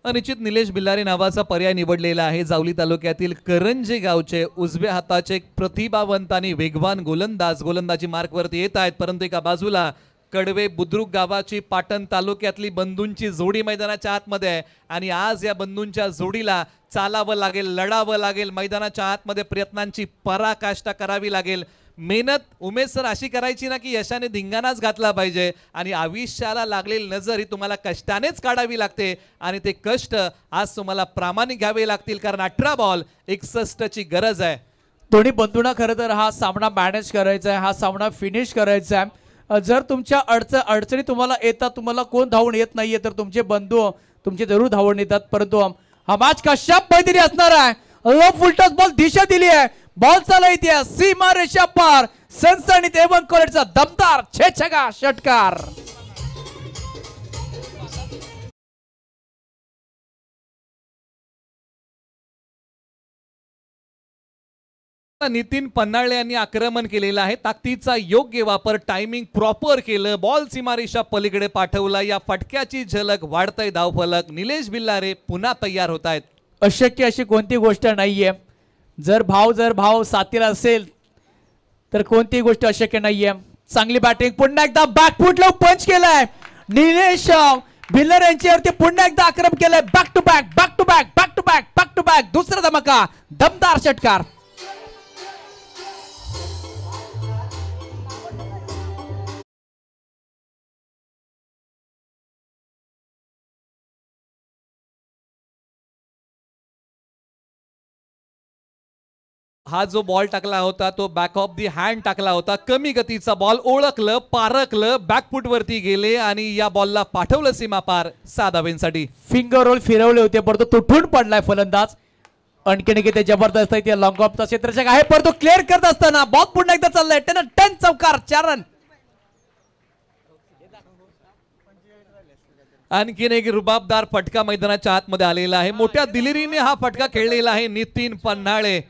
निश्चित निलेश भिलारे नावाचा पर्याय निवडलेला आहे. जावली तालुक्यातील करंजे गावचे उजव्या हाताचे प्रतिभावंत आणि वेगवान गोलंदाज गोलंदाजी मार्कवरती येत आहेत. परंतु एका बाजूला कडवे बुद्रुक गावाची पाटण तालुक्यातली बंधूंची जोडी मैदानाच्या आतमध्ये आहे आणि आज या बंधूंच्या जोडीला चालावं लागेल, लढावं लागेल. मैदानाच्या आतमध्ये प्रयत्नांची पराकाष्ठा करावी लागेल. मेहनत उमेश सर अशी करायची ना की यशाने धिंगाणाच घातला पाहिजे आणि आयुष्याला लागलेली नजर ही तुम्हाला कष्टानेच काढावी लागते आणि ते कष्ट आज तुम्हाला प्रामाणिक घ्यावे लागतील कारण 18 बॉल 61 ची गरज आहे. दोन्ही बंधूंना खरं तर हा सामना मॅनेज करायचा आहे, हा सामना फिनिश करायचा आहे. जर तुमच्या अडचणी तुम्हाला येतात, तुम्हाला कोण धावून येत नाहीये तर तुमचे बंधू तुमचे जरूर धावून येतात. परंतु हा मॅच कशा पद्धतीने असणार आहे. लो फुलटॉस बॉल दिशा दिली आहे. बॉल चालवते सीमा रेषा पार. सनसनीत A1 क्वालिटीचा दमदार छेछगा षटकार. नितीन पन्हाळे यांनी आक्रमण केलेलं आहे. ताकदीचा योग्य वापर, टायमिंग प्रॉपर केलं. बॉल सीमारेषा पलीकडे पाठवला. या फटक्याची झलक, वाढतंय धावफलक. निलेश भिलारे पुन्हा तयार होत आहेत. अशक्य अशी कोणती गोष्ट नाहीये. जर भाव साथीला असेल तर कोणती गोष्ट अशक्य नाहीये. चांगली बॅटिंग. पुन्हा एकदा बॅकफुटला पंच केलाय निलेश भिलारे यांच्यावरती. पुन्हा एकदा आक्रमण केलंय. Back to back back to back back to back back to back. दुसरा धमाका, दमदार षटकार. हा जो बॉल टाकला होता तो बॅक ऑफ दी हँड टाकला होता. कमी गतीचा बॉल ओळखलं, पारखलं, बॅकफूट वरती गेले आणि या बॉलला पाठवलं सीमा पार 6 धाब्यांसाठी. फिंगर रोल फिरवले होते परंतु तुटून पडलाय फलंदाज. आणखीन किती जबरदस्त आहे, लॉंग ऑफचा क्षेत्ररक्षक आहे परंतु क्लिअर करत असताना बॉल पुन्हा एकदा चाललाय. 10 चौकार 4 रन. आणखीन एक रुबाबदार फटका मैदानाच्या आतमध्ये आलेला आहे. मोठ्या दिलेरीने हा फटका खेळलेला आहे नितीन पन्हाळे.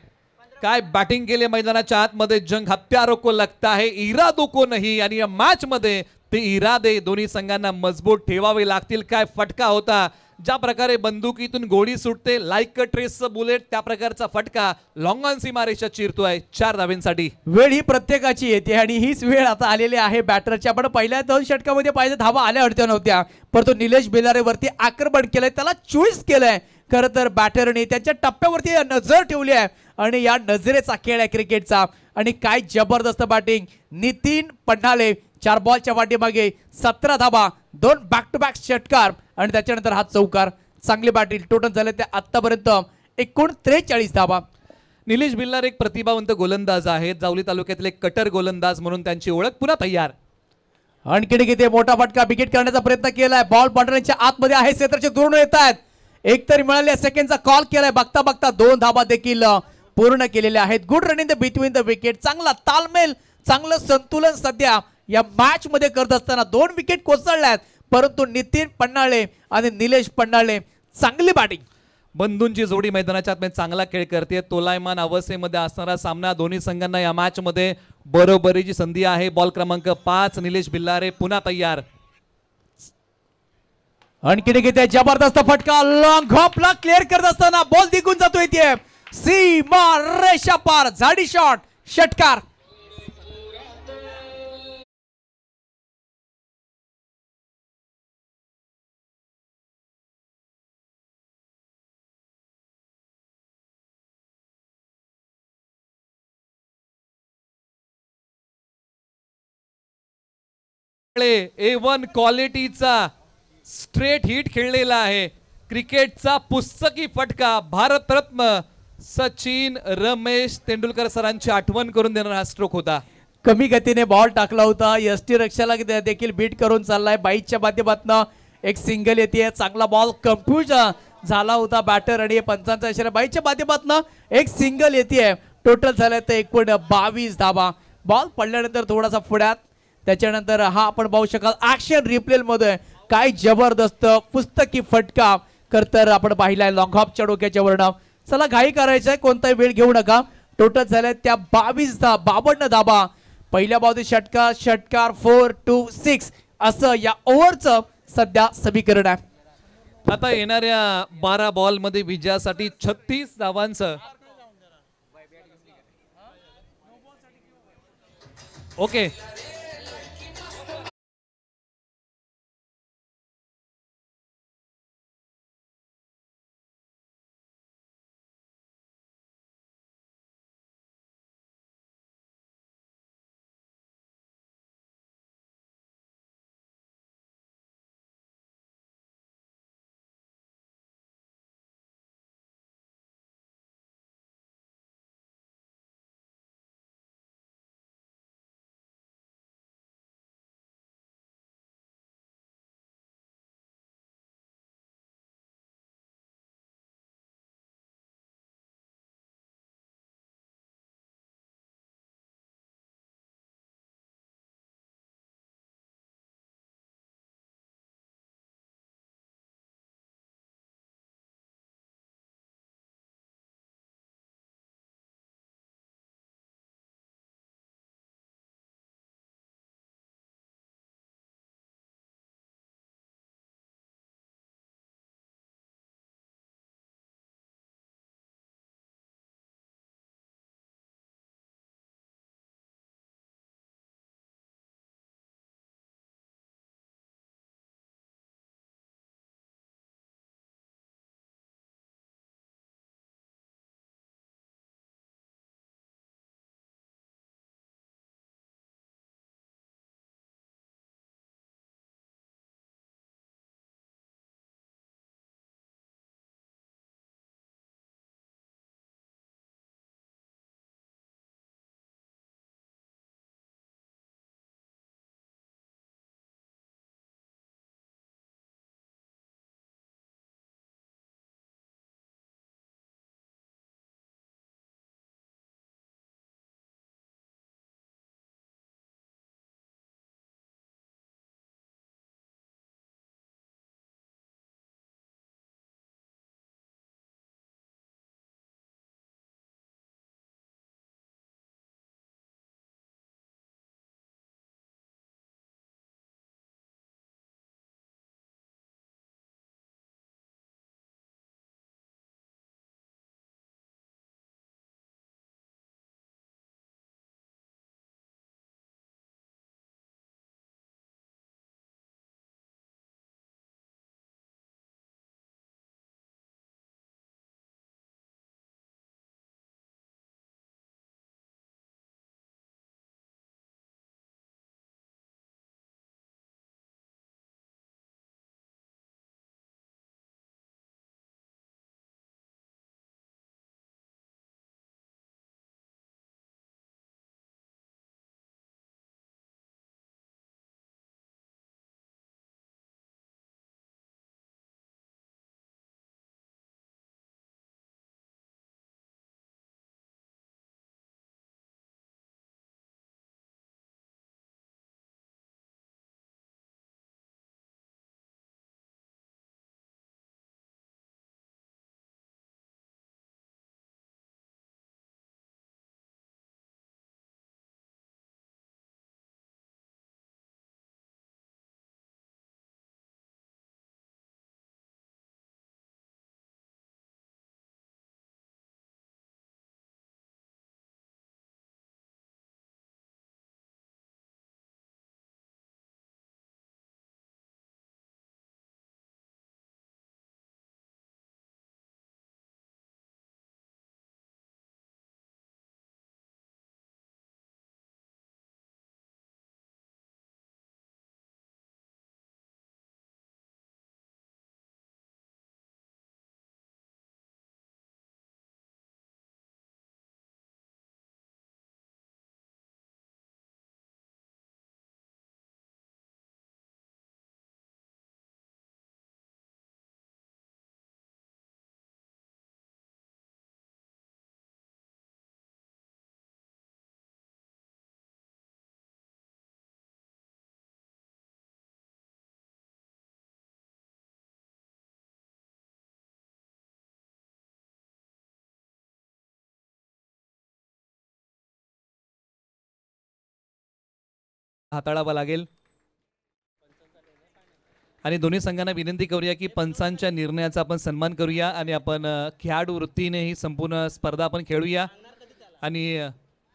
काय बॅटिंग केले मैदानाच्या आतमध्ये. जंग हत्यारों को लगता है इरादों को नहीं. आणि या मॅच मध्ये ते इरादे दोन्ही संघांना मजबूत ठेवावे लागतील. काय फटका होता. ज्या प्रकारे बंदुकीतून गोळी सुटते लाईक ट्रेसचं बुलेट, त्या प्रकारचा फटका लॉंग ऑन सीमारेषा चिरतोय 4 धाब्यांसाठी. वेळ ही प्रत्येकाची येते आणि हीच वेळ आता आलेली आहे बॅटरची. आपण पहिल्या 2 षटकामध्ये पाहिजे धावा आल्या अडत्या नव्हत्या परंतु निलेश बेलारे वरती आक्रमण केलंय, त्याला चॉईस केलंय. खरं तर बॅटरने त्याच्या टप्प्यावरती नजर ठेवली आहे आणि या नजरेचा खेळ आहे क्रिकेटचा. आणि काय जबरदस्त बॅटिंग. नितीन पन्हाळे 4 बॉलच्या वाटेमागे 17 धाबा, 2 बॅक टू बॅक षटकार आणि त्याच्यानंतर हा चौकार. चांगली बॅटिंग. टोटल झाले ते आतापर्यंत एकूण 43 धाबा. निलेश बिल्लार एक प्रतिभावंत गोलंदाज आहेत. जावली तालुक्यातील एक कटर गोलंदाज म्हणून त्यांची ओळख पुन्हा तयार. आणखी किती मोठा फटका विकेट करण्याचा प्रयत्न केलाय. बॉल बॉर्डरच्या आतमध्ये आहे, क्षेत्राचे दूर येत आहेत. एक तरी मिळाले सेकंडचा कॉल केलाय. बघता बघता 2 धाबा देखील पूर्ण केलेले आहेत. Good run in the between the wicket. चांगला तालमेल, चांगलं संतुलन सध्या या मॅच मध्ये करत असताना 2 विकेट कोसळल्यात परंतु नितीन पन्हाळे आणि निलेश पन्हाळे चांगली बॅटिंग. बंधूंची जोडी मैदानाच्या आतमध्ये चांगला खेळ करते. तोलायमान अवस्थेमध्ये असणारा सामना. दोन्ही संघांना या मॅच मध्ये बरोबरीची संधी आहे. बॉल क्रमांक 5 निलेश बिल्लारे पुन्हा तयार. आणखी किती जबरदस्त फटका. लॉंग हॉपला क्लिअर करत असताना बॉल दिगून जातोय ते सीमा रेषा पार. झाडी शॉट षटकार. A1 क्वालिटीचा स्ट्रेट हिट खेळलेला आहे. क्रिकेटचा पुस्तकी फटका. भारतरत्न सचिन रमेश तेंडुलकर सरांची आठवण करून देणारा हा स्ट्रोक होता. कमी गतीने बॉल टाकला होता. यष्टी रक्षाला देखील बीट करून चाललाय. बाईच्या माध्यमातून एक सिंगल येते. चांगला बॉल कन्फ्यूज झाला होता बॅटर आणि पंचांचा इशारा. बाईच्या माध्यमातून एक सिंगल येते. टोटल झालं तर एकूण 22 धाबा. बॉल पडल्यानंतर थोडासा पुढ्यात. त्याच्यानंतर हा आपण पाहू शकाल ऍक्शन रिप्ले मध्ये काय जबरदस्त पुस्तकी फटका तर आपण पाहिलाय लॉंग हॉपच्या डोक्याच्या वर्ण. चला घाई करायचंय, कोणताही वेळ घेऊ नका. टोटल झाले त्या 52 धाबा. पहिल्या बाजू षटकार षटकार 4 2 6 असं या ओव्हरचं सध्या समीकरण आहे. आता येणाऱ्या 12 बॉल मध्ये विजयासाठी 36 धावांचं. ओके हाताळावा लागेल आणि दोन्ही संघांना विनंती करूया की पंचांच्या निर्णयाचा आपण सन्मान करूया आणि आपण खेळाडू वृत्तीने ही संपूर्ण स्पर्धा आपण खेळूया आणि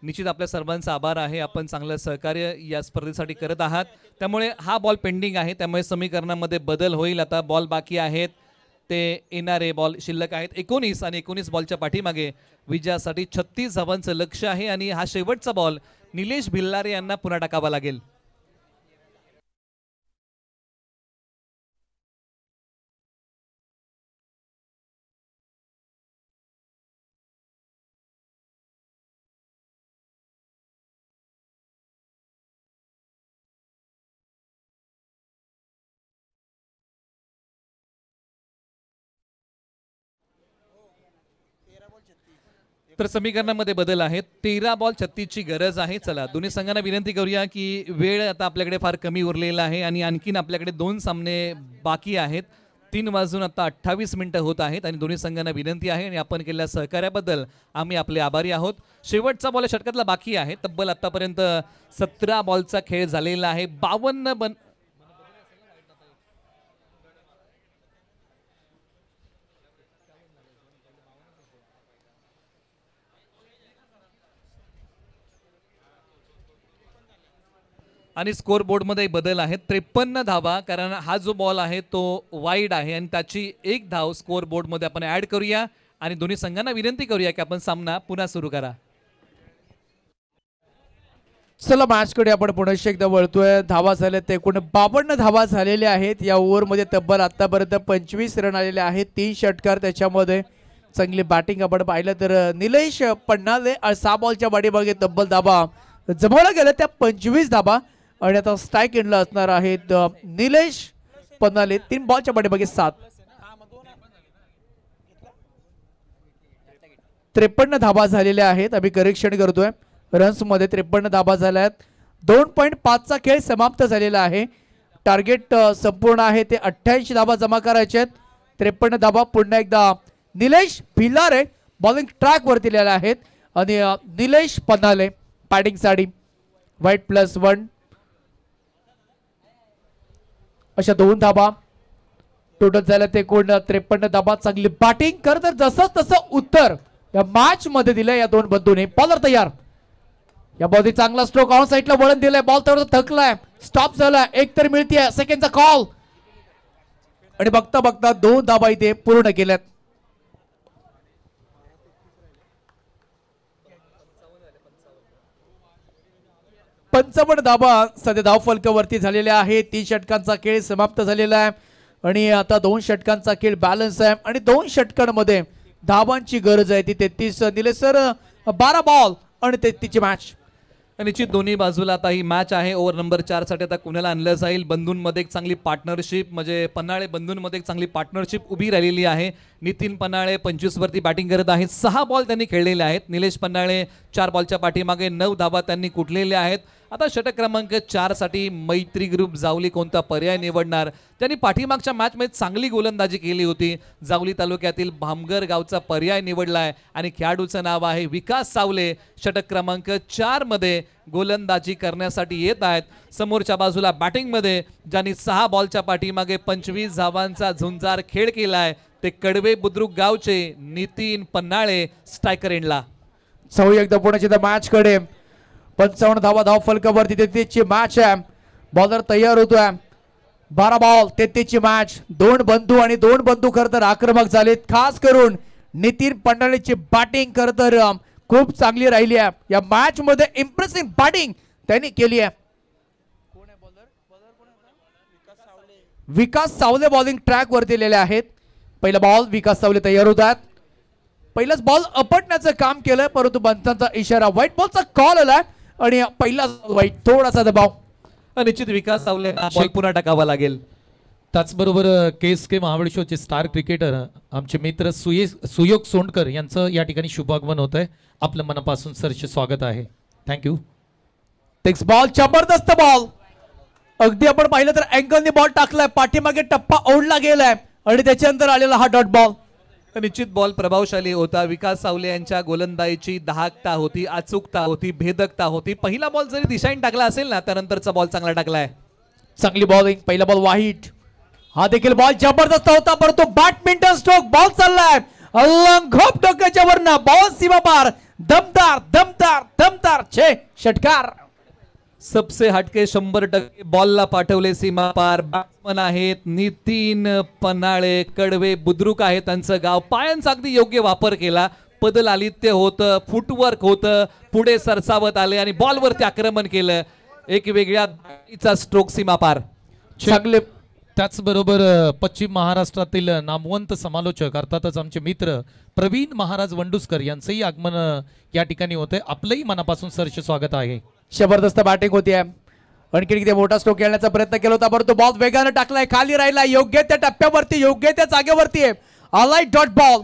निश्चित आपल्या सर्वांचा आभार आहे. आपण चांगलं सहकार्य या स्पर्धेसाठी करत आहात. त्यामुळे हा बॉल पेंडिंग आहे, त्यामुळे समीकरणामध्ये बदल होईल. आता बॉल बाकी आहेत, ते येणारे बॉल शिल्लक आहेत 19 आणि 19 बॉलच्या पाठीमागे विजयासाठी 36 धावांचं लक्ष आहे आणि हा शेवटचा बॉल निलेश भिल्लारे यांना पुन्हा टाकावा लागेल. तर समीकरणामध्ये बदल आहेत. 13 बॉल 36 ची गरज आहे. चला दोन्ही संघांना विनंती करूया की वेळ आता आपल्याकडे फार कमी उरलेला आहे आणि आणखीन आपल्याकडे 2 सामने बाकी आहेत. 3 वाजून आता 28 मिनिटं होत आहेत आणि दोन्ही संघांना विनंती आहे आणि आपण केलेल्या सहकार्याबद्दल आम्ही आपले आभारी आहोत. शेवटचा बॉल षटकातला बाकी आहे. तब्बल आतापर्यंत 17 बॉलचा खेळ झालेला आहे. 52 आणि स्कोर बोर्डमध्ये बदल आहेत. 53 धावा, कारण हा जो बॉल आहे तो वाईड आहे आणि त्याची एक धाव स्कोर बोर्डमध्ये आपण ऍड करूया आणि दोन्ही संघांना विनंती करूया की आपण सामना पुन्हा सुरू करा. चला मॅचकडे आपण पुन्हा एकदा वळतोय. धावा झाल्या ते एकूण 52 धावा झालेल्या आहेत. या ओव्हरमध्ये तब्बल आतापर्यंत 25 रन आलेले आहेत. 3 षटकार, त्याच्यामध्ये चांगली बॅटिंग आपण पाहिलं तर निलेश पन्नाले 6 बॉलच्या पाठीमागे तब्बल धावा जमवल्या गेल्या त्या 25 धावा आणि आता स्ट्राईक एंडला असणार आहेत निलेश पन्नाले 3 बॉलच्या पाठीमागे 7. 53 धावा झालेल्या आहेत. आम्ही करेक्शन करतोय. रन्स मध्ये 53 धावा झाल्या आहेत. 2.5चा खेळ समाप्त झालेला आहे. टार्गेट संपूर्ण आहे ते 88 धावा जमा करायचे आहेत. 53 धावा पुन्हा एकदा निलेश भिल्लारे बॉलिंग ट्रॅक वरती लिहिलेले आहेत आणि निलेश पन्नाले बॅटिंग साठी वाईट +1 अशा 2 धावा टोटल झाल्या ते कोण 53 धावा. चांगली बॅटिंग कर तर जसं तसं उत्तर या मॅच मध्ये दिलं या 2 बंधूंनी. बॉलर तयार. या बॉलची चांगला स्ट्रोक ऑन साईडला वळण दिलाय. बॉल थोडा थकलाय, स्टॉप झालाय. एक तर मिळतीये सेकंडचा कॉल आणि बघता बघता 2 धावा इथे पूर्ण केल्यात. पंचावन्न धावा सध्या धाव फलकावरती झालेल्या आहे. 3 षटकांचा खेळ समाप्त झालेला आहे आणि आता 2 षटकांचा खेळ बॅलन्स आहे आणि 2 षटकांमध्ये धावांची गरज आहे ती 33 दिले सर. 12 बॉल आणि 33 ची मॅच. निश्चित दोन्ही बाजूला आता ही मॅच आहे. ओव्हर नंबर 4 साठी आता कुणाला आणलं जाईल. बंधूंमध्ये एक चांगली पार्टनरशिप, म्हणजे पन्हाळे बंधूंमध्ये एक चांगली पार्टनरशिप उभी राहिलेली आहे. नितीन पन्हाळे 25 वरती बॅटिंग करत आहेत. 6 बॉल त्यांनी खेळलेले आहेत. निलेश पन्हाळे 4 बॉलच्या पाठीमागे 9 धावा त्यांनी कुठलेल्या आहेत. आता षटक क्रमांक 4 साठी मैत्री ग्रुप जावली कोणता पर्याय निवडणार. त्यांनी पाठीमागच्या मॅच मध्ये चांगली गोलंदाजी केली होती. जावली तालुक्यातील भामगर गावचा पर्याय निवडलाय आणि खेळाडूचं नाव आहे विकास सावले. षटक क्रमांक 4 मध्ये गोलंदाजी करण्यासाठी येत आहेत. समोरच्या बाजूला बॅटिंग मध्ये ज्यांनी 6 बॉलच्या पाठीमागे 25 धावांचा झुंजार खेळ केलाय ते कडवे बुद्रुक गावचे नितीन पन्हाळे स्ट्रायकर एंडला. सौ एकदा पुण्याच्या मॅच कडे 55 धावा धाव फलकावरती 33 ची मॅच आहे. बॉलर तयार होतोय. 12 बॉल 33 ची मॅच. 2 बंधू आणि 2 बंधू खरं तर आक्रमक झालेत. खास करून नितीन पन्हाळेची बॅटिंग खरं तर खूप चांगली राहिली आहे. या मॅच मध्ये इम्प्रेसिव्ह बॅटिंग त्यांनी केली आहे. विकास सावले बॉलिंग ट्रॅक वरती दिलेले आहेत. पहिला बॉल विकास सावले तयार होतात. पहिलाच बॉल अपटण्याचं काम केलं परंतु पंचांचा इशारा व्हाईट बॉलचा कॉल आला आणि पहिला वाईट थोडासा दबाव. निश्चित विकास सावले बॉल पुन्हा टाकावा लागेल. त्याचबरोबर KSK महाबळेश्वरचे स्टार क्रिकेटर आमचे मित्र सुयोग सोंडकर यांचं या ठिकाणी शुभागमन होत आहे. आपलं मनापासून सरचे स्वागत आहे. थँक्यू. टेक्स बॉल जबरदस्त बॉल. अगदी आपण पाहिलं तर अँगलने बॉल टाकलाय. पाठीमागे टप्पा ओढला गेलाय आणि त्याच्यानंतर आलेला हा डॉट बॉल. तर निश्चित बॉल प्रभावशाली होता. विकास सावले यांच्या गोलंदाजीची दाहकता होती, अचूकता होती, भेदकता होती. पहिला बॉल जरी दिशाईन टाकला असेल ना, त्यानंतरचा बॉल चांगला टाकलाय. चांगली बॉलिंग. पहिला बॉल वाईट. हा देखील बॉल जबरदस्त होता, परंतु बॅडमिंटन स्ट्रोक बॉल चाललाय अलंघोप डोक्याच्या वरनं. बॉल सीमा पार. दमदार दमदार दमदार षटकार. सबसे हटके 100% बॉलला पाठवले सीमा पार. बॅट्समन आहेत नितीन पन्हाळे, कडवे बुद्रुक आहे त्यांचं गाव. पायांचा अगदी योग्य वापर केला. पदलालित्य होतं, फुटवर्क होतं, पुढे सरसावत आले आणि बॉलवरती आक्रमण केलं. एक वेगळ्या स्ट्रोक सीमा पार. चांगले. त्याचबरोबर पश्चिम महाराष्ट्रातील नामवंत समालोचक अर्थातच आमचे मित्र प्रवीण महाराज वंडुस्कर यांचंही आगमन या ठिकाणी होते. आपलंही मनापासून सरचे स्वागत आहे. जबरदस्त बॅटिंग होती आहे. आणखी किती मोठा स्ट्रोक खेळण्याचा प्रयत्न केला होता, परंतु बॉल वेगाने टाकलाय, खाली राहिला, योग्य त्या टप्प्यावरती, योग्य त्या जागेवरती आहे. आलाय डॉट बॉल.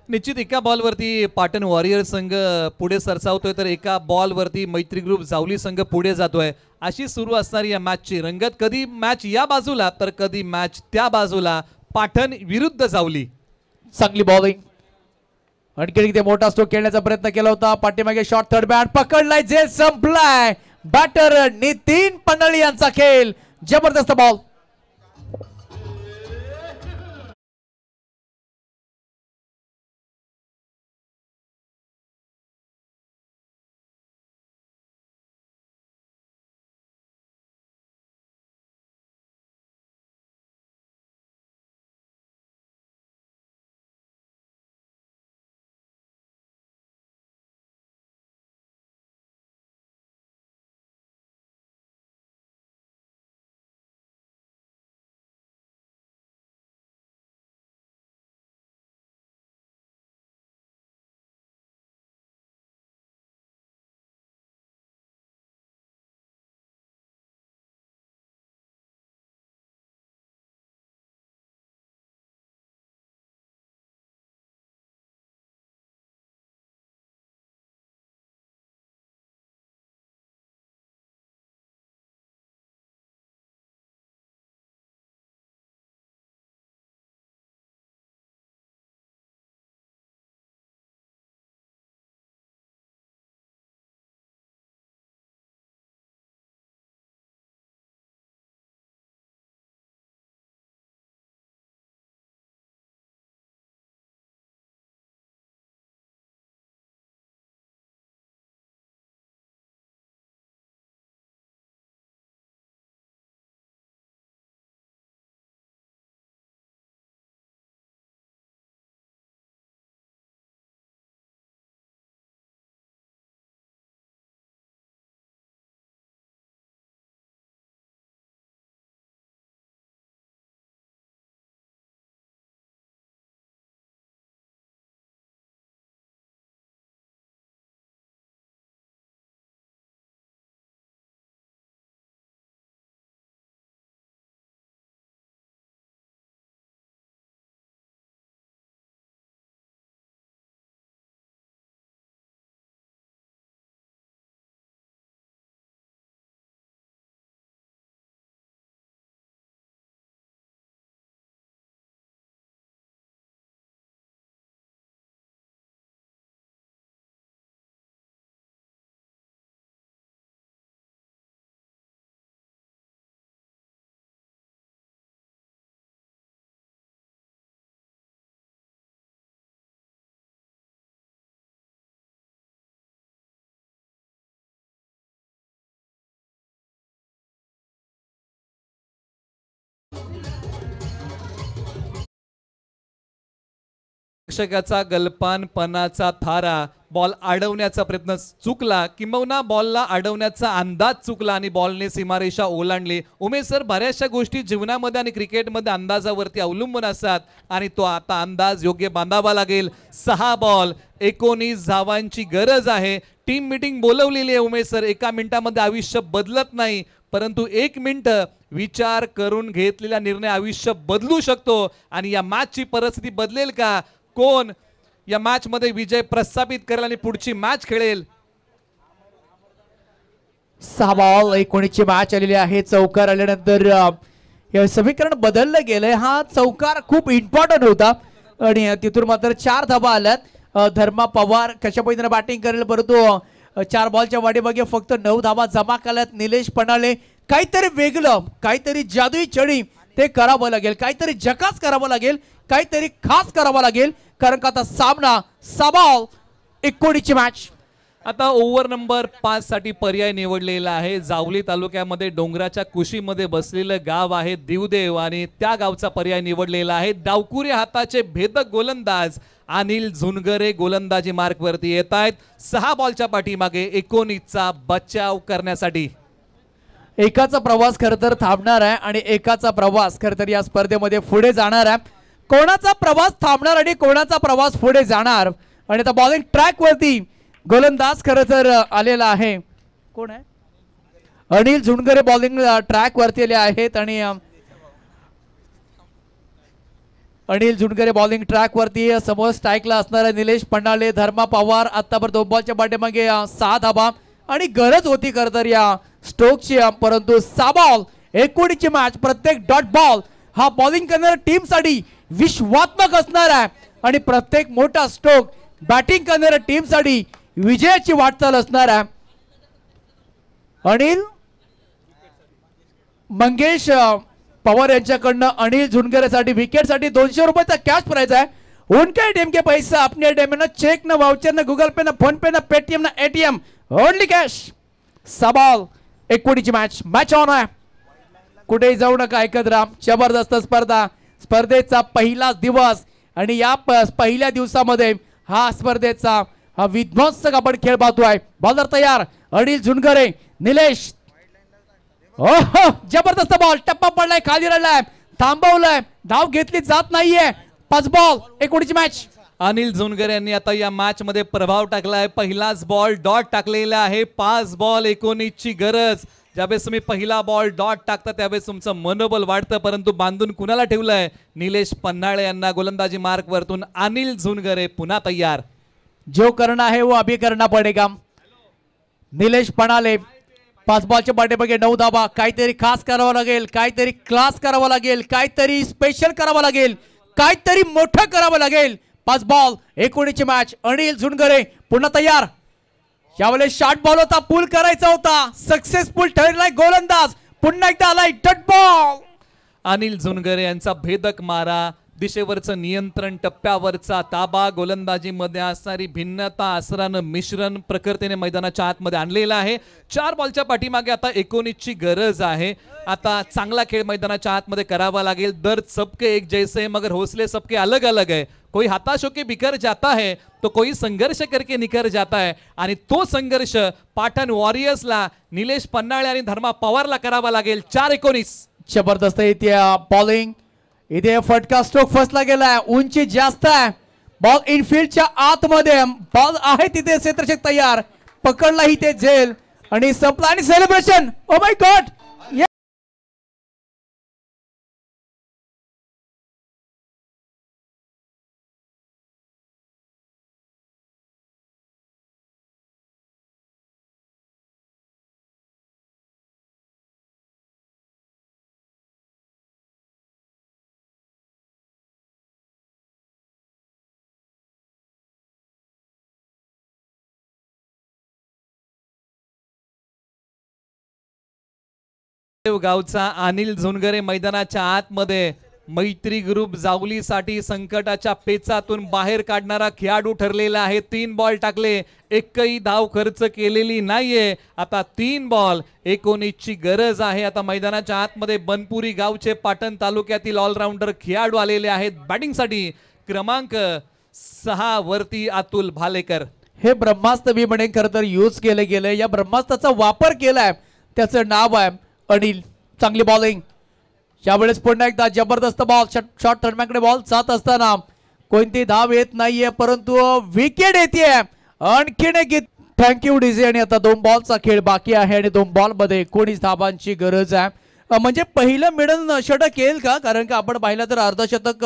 निश्चित एका बॉलवरती पाटण वॉरियर संघ पुढे सरसावतोय, तर एका बॉलवरती मैत्री ग्रुप जावली संघ पुढे जातोय. अशी सुरू असणारी या मॅचची रंगत. कधी मॅच या बाजूला तर कधी मॅच त्या बाजूला. पाटण विरुद्ध जावली. चांगली बॉलिंग. आणखी किती मोठा स्ट्रोक खेळण्याचा प्रयत्न केला होता, पाठीमागे शॉर्ट थर्ड बॅट पकडलाय, जे संपलाय. बॅटर नितीन पन्हाळे यांचा खेळ. जबरदस्त बॉल. प्रेक्षकाचा गलपानपणाचा थारा. बॉल अडवण्याचा प्रयत्न चुकला, किंबहुना बॉलला अडवण्याचा अंदाज चुकला आणि बॉलने सीमारेषा ओलांडली. उमेश सर, बऱ्याचशा गोष्टी जीवनामध्ये आणि क्रिकेटमध्ये अंदाजावरती अवलंबून असतात आणि तो आता अंदाज योग्य बांधावा लागेल. 6 बॉल 19 धावांची गरज आहे. टीम मीटिंग बोलवलेली आहे उमेश सर. एका मिनिटामध्ये आयुष्य बदलत नाही, परंतु 1 मिनिट विचार करून घेतलेला निर्णय आयुष्य बदलू शकतो. आणि या मॅचची परिस्थिती बदलेल का? कोण या मॅच मध्ये विजय प्रस्थापित करेल आणि पुढची मॅच खेळेल? 6 बॉल 19ची मॅच आलेली आहे. चौकार आल्यानंतर हे समीकरण बदललं गेलंय. हा चौकार खूप इम्पॉर्टंट होता. आणि तिथून मात्र 4 धाबा आल्यात. धर्मा पवार कशा पद्धतीने बॅटिंग करेल, परंतु 4 बॉलच्या वाटेमागे फक्त 9 धाबा जमा केल्यात. निलेश पणाले काहीतरी वेगळं, काहीतरी जादुई चढी ते करावं लागेल, काहीतरी जकास करावं लागेल, काहीतरी खास करावं लागेल, कारण का आता सामना 6 बॉल 1 कोटीची मॅच. आता ओव्हर नंबर 5 साठी पर्याय निवडलेला आहे. जावली तालुक्यामध्ये डोंगराच्या कुशीमध्ये बसलेलं गाव आहे दिवदेव आणि त्या गावचा पर्याय निवडलेला आहे. डावकुरी हाताचे भेदक गोलंदाज अनिल झुनगरे गोलंदाजी मार्क वरती येत आहेत. 6 बॉलच्या पाठीमागे 19चा बचाव करण्यासाठी. एकाचा प्रवास खर तर थांबणार आहे आणि एकाचा प्रवास खर तर या स्पर्धेमध्ये पुढे जाणार आहे. कोणाचा प्रवास थांबणार आणि कोणाचा प्रवास पुढे जाणार. आणि आता बॉलिंग ट्रॅक वरती गोलंदाज खरं तर आलेला आहे. कोण आहे? अनिल झुणगरे बॉलिंग ट्रॅक वरती आले आहेत आणि अनिल झुणगरे बॉलिंग ट्रॅक वरती. समोर स्ट्राईकला असणारे निलेश पणाले, धर्मा पवार आतापर्यंत 2 बॉलच्या पाठीमागे 6 धाबा आणि गरज होती खरं तर या स्ट्रोकची, परंतु 6 बॉल 1 कोटीची मॅच. प्रत्येक डॉट बॉल हा बॉलिंग करणाऱ्या टीम साठी विश्वात्मक असणार आहे आणि प्रत्येक मोठा स्ट्रोक बॅटिंग करणाऱ्या टीम साठी विजयाची वाटचाल असणार आहे. अनिल मंगेश पवार यांच्याकडनं अनिल झुणगरेसाठी विकेटसाठी 200 रुपयाचा कॅश प्राइज आहे. उनके टीम के पैसा अपने टीम में चेक न वाउचर न गूगल पे न फोन पे न पेटीएम न एटीएम ओनली कॅश. 6 बॉल 1 कोटीची मॅच. मॅच ऑन आहे. कुठेही जाऊ नका, ऐकत राहा. जबरदस्त स्पर्धा, स्पर्धेचा पहिलाच दिवस आणि या पहिल्या दिवसामध्ये हा स्पर्धेचा हा विध्वंसक आपण खेळ पाहतोय. बॉलर तयार. अनिल झुणगरे, निलेश. ओहो जबरदस्त बॉल. टप्पा पडलाय, खाली राहिलाय, थांबवलाय, धाव घेतली जात नाहीये. 5 बॉल 1 कोटीची मॅच. अनिल झुनगरे यांनी आता या मॅच मध्ये प्रभाव टाकलाय. पहिलाच बॉल डॉट टाकलेला आहे. 5 बॉल 19ची गरज. ज्यावेळेस तुम्ही पहिला बॉल डॉट टाकता त्यावेळेस तुमचं मनोबल वाढतं, परंतु बांधून कुणाला ठेवलंय? निलेश पन्हाळे यांना. गोलंदाजी मार्क वरतून अनिल झुनगरे पुन्हा तयार. जो करना है वो अभी करना पडेगा. निलेश पणाले 5 बॉलच्या पाठीमागे 9 धाबा. काहीतरी खास करावं लागेल, काहीतरी क्लास करावं लागेल, काहीतरी स्पेशल करावं लागेल, काहीतरी मोठं करावं लागेल. 5 बॉल 1 कोटीची मॅच. अनिल झुणगरे पुन्हा तयार. यावेळेस शॉर्ट बॉल होता, पूल करायचा होता, सक्सेसफुल ठरलाय गोलंदाज. पुन्हा एकदा आलाय डॉट बॉल. अनिल झुनगरे यांचा भेदक मारा, दिशेवरचं नियंत्रण, टप्प्यावरचा ताबा, गोलंदाजीमध्ये असणारी भिन्नता, आसरानं मिश्रण प्रकृतीने मैदानाच्या आतमध्ये आणलेलं आहे. 4 बॉलच्या पाठीमागे आता 19ची गरज आहे. आता चांगला खेळ मैदानाच्या आतमध्ये करावा लागेल. दर सबके एक जैसे मगर हौसले सबके अलग अलग है. कोई हताश होके बिखर जाता है तो कोई संघर्ष करके निखर जाता है. आणि तो संघर्ष पाटण वॉरियर्सला, निलेश पन्हाळे आणि धर्मा पवारला करावा लागेल. 4-19. जबरदस्त इथे बॉलिंग. इथे फटका स्ट्रोक फसला गेलाय. उंची जास्त आहे. बॉल इनफिल्डच्या आतमध्ये. बॉल आहे तिथे. क्षेत्ररक्षक तयार. पकडला इथे झेल आणि संपला आणि सेलिब्रेशन. O my God. गावचा अनिल झुनगरे मैदानाच्या आतमध्ये. मैत्री ग्रुप जावलीसाठी संकटाच्या पेचातून बाहेर काढणारा खेळाडू ठरलेला आहे. 3 बॉल टाकले, एकही धाव खर्च केलेली नाहीये. आता 3 बॉल 19ची गरज आहे. आता मैदानाच्या आतमध्ये बनपुरी गावचे पाटण तालुक्यातील ऑलराऊंडर खेळाडू आलेले आहेत बॅटिंगसाठी. क्रमांक 6 वरती अतुल भालेकर. हे ब्रह्मास्त्र मी म्हणेन खरं तर यूज केले गेले. या ब्रह्मास्त्राचा वापर केलाय, त्याचं नाव आहे अनिल. चांगली बॉलिंग. यावेळेस पुन्हा एकदा जबरदस्त बॉल. शॉर्ट टर्नमॅकडे बॉल जात असताना कोणती धाव येत नाहीये, परंतु विकेट येते. आणखीन एक. Thank you DJ. आणि आता 2 बॉलचा खेळ बाकी आहे आणि 2 बॉल मध्ये 19 धावांची गरज आहे. म्हणजे पहिलं मिडल षटक येईल का? कारण का आपण पाहिलं तर अर्धशतक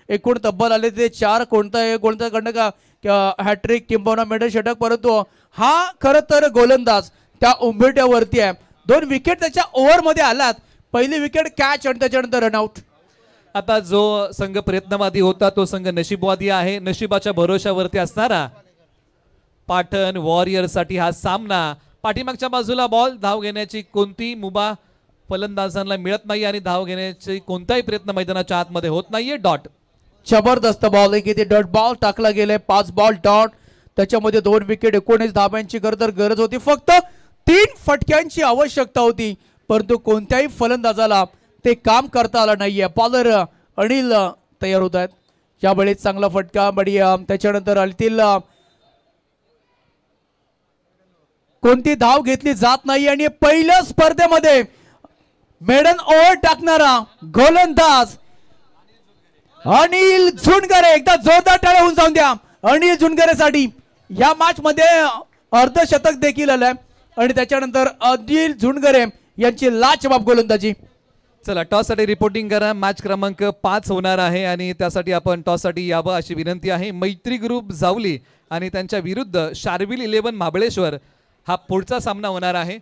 एकूण तब्बल आले ते 4 कोणत्या कडनं का हॅट्रिक किंबहुना मिडल षटक, परंतु हा खरं तर गोलंदाज त्या उंबरठ्यावरती आहे. 2 विकेट त्याच्या ओव्हर मध्ये आलात. पहिली विकेट कॅच आणि त्याच्यानंतर रनआउट. आता जो संघ प्रयत्नवादी होता तो संघ नशीबवादी आहे. नशिबाच्या भरोशावरती असणारा पाटण वॉरियर्ससाठी हा सामना. पाठीमागच्या बाजूला बॉल, धाव घेण्याची कोणती मुभा फलंदाजांना मिळत नाही आणि धाव घेण्याची कोणताही प्रयत्न मैदानाच्या आतमध्ये होत नाहीये. डॉट. जबरदस्त बॉलिंग इथे डॉट बॉल टाकला गेलाय. 5 बॉल डॉट, त्याच्यामध्ये 2 विकेट, 19 धाब्यांची गरज होती. फक्त 3 फटक्यांची आवश्यकता होती, परंतु कोणत्याही फलंदाजाला ते काम करता आलं नाहीये. बॉलर अनिल तयार होत आहेत. यावेळी चांगला फटका बडी. त्याच्यानंतर आतील कोणती धाव घेतली जात नाही आणि पहिल्या स्पर्धेमध्ये मेडन ओव्हर टाकणारा गोलंदाज अनिल झुंडगरे. एकदा जोरदार टाळ्या होऊन जाऊन द्या अनिल झुंडगरेसाठी. या मॅच मध्ये अर्धशतक देखील आलंय आणि त्याच्यानंतर अनिल झुंडगरे यांची लाजवाब गोलंदाजी. चला टॉस साठी रिपोर्टिंग करा. मॅच क्रमांक 5 होणार आहे आणि त्यासाठी आपण टॉस साठी यावं अशी विनंती आहे. मैत्री ग्रुप जावली आणि त्यांच्या विरुद्ध शार्विल 11 महाबळेश्वर हा पुढचा सामना होणार आहे.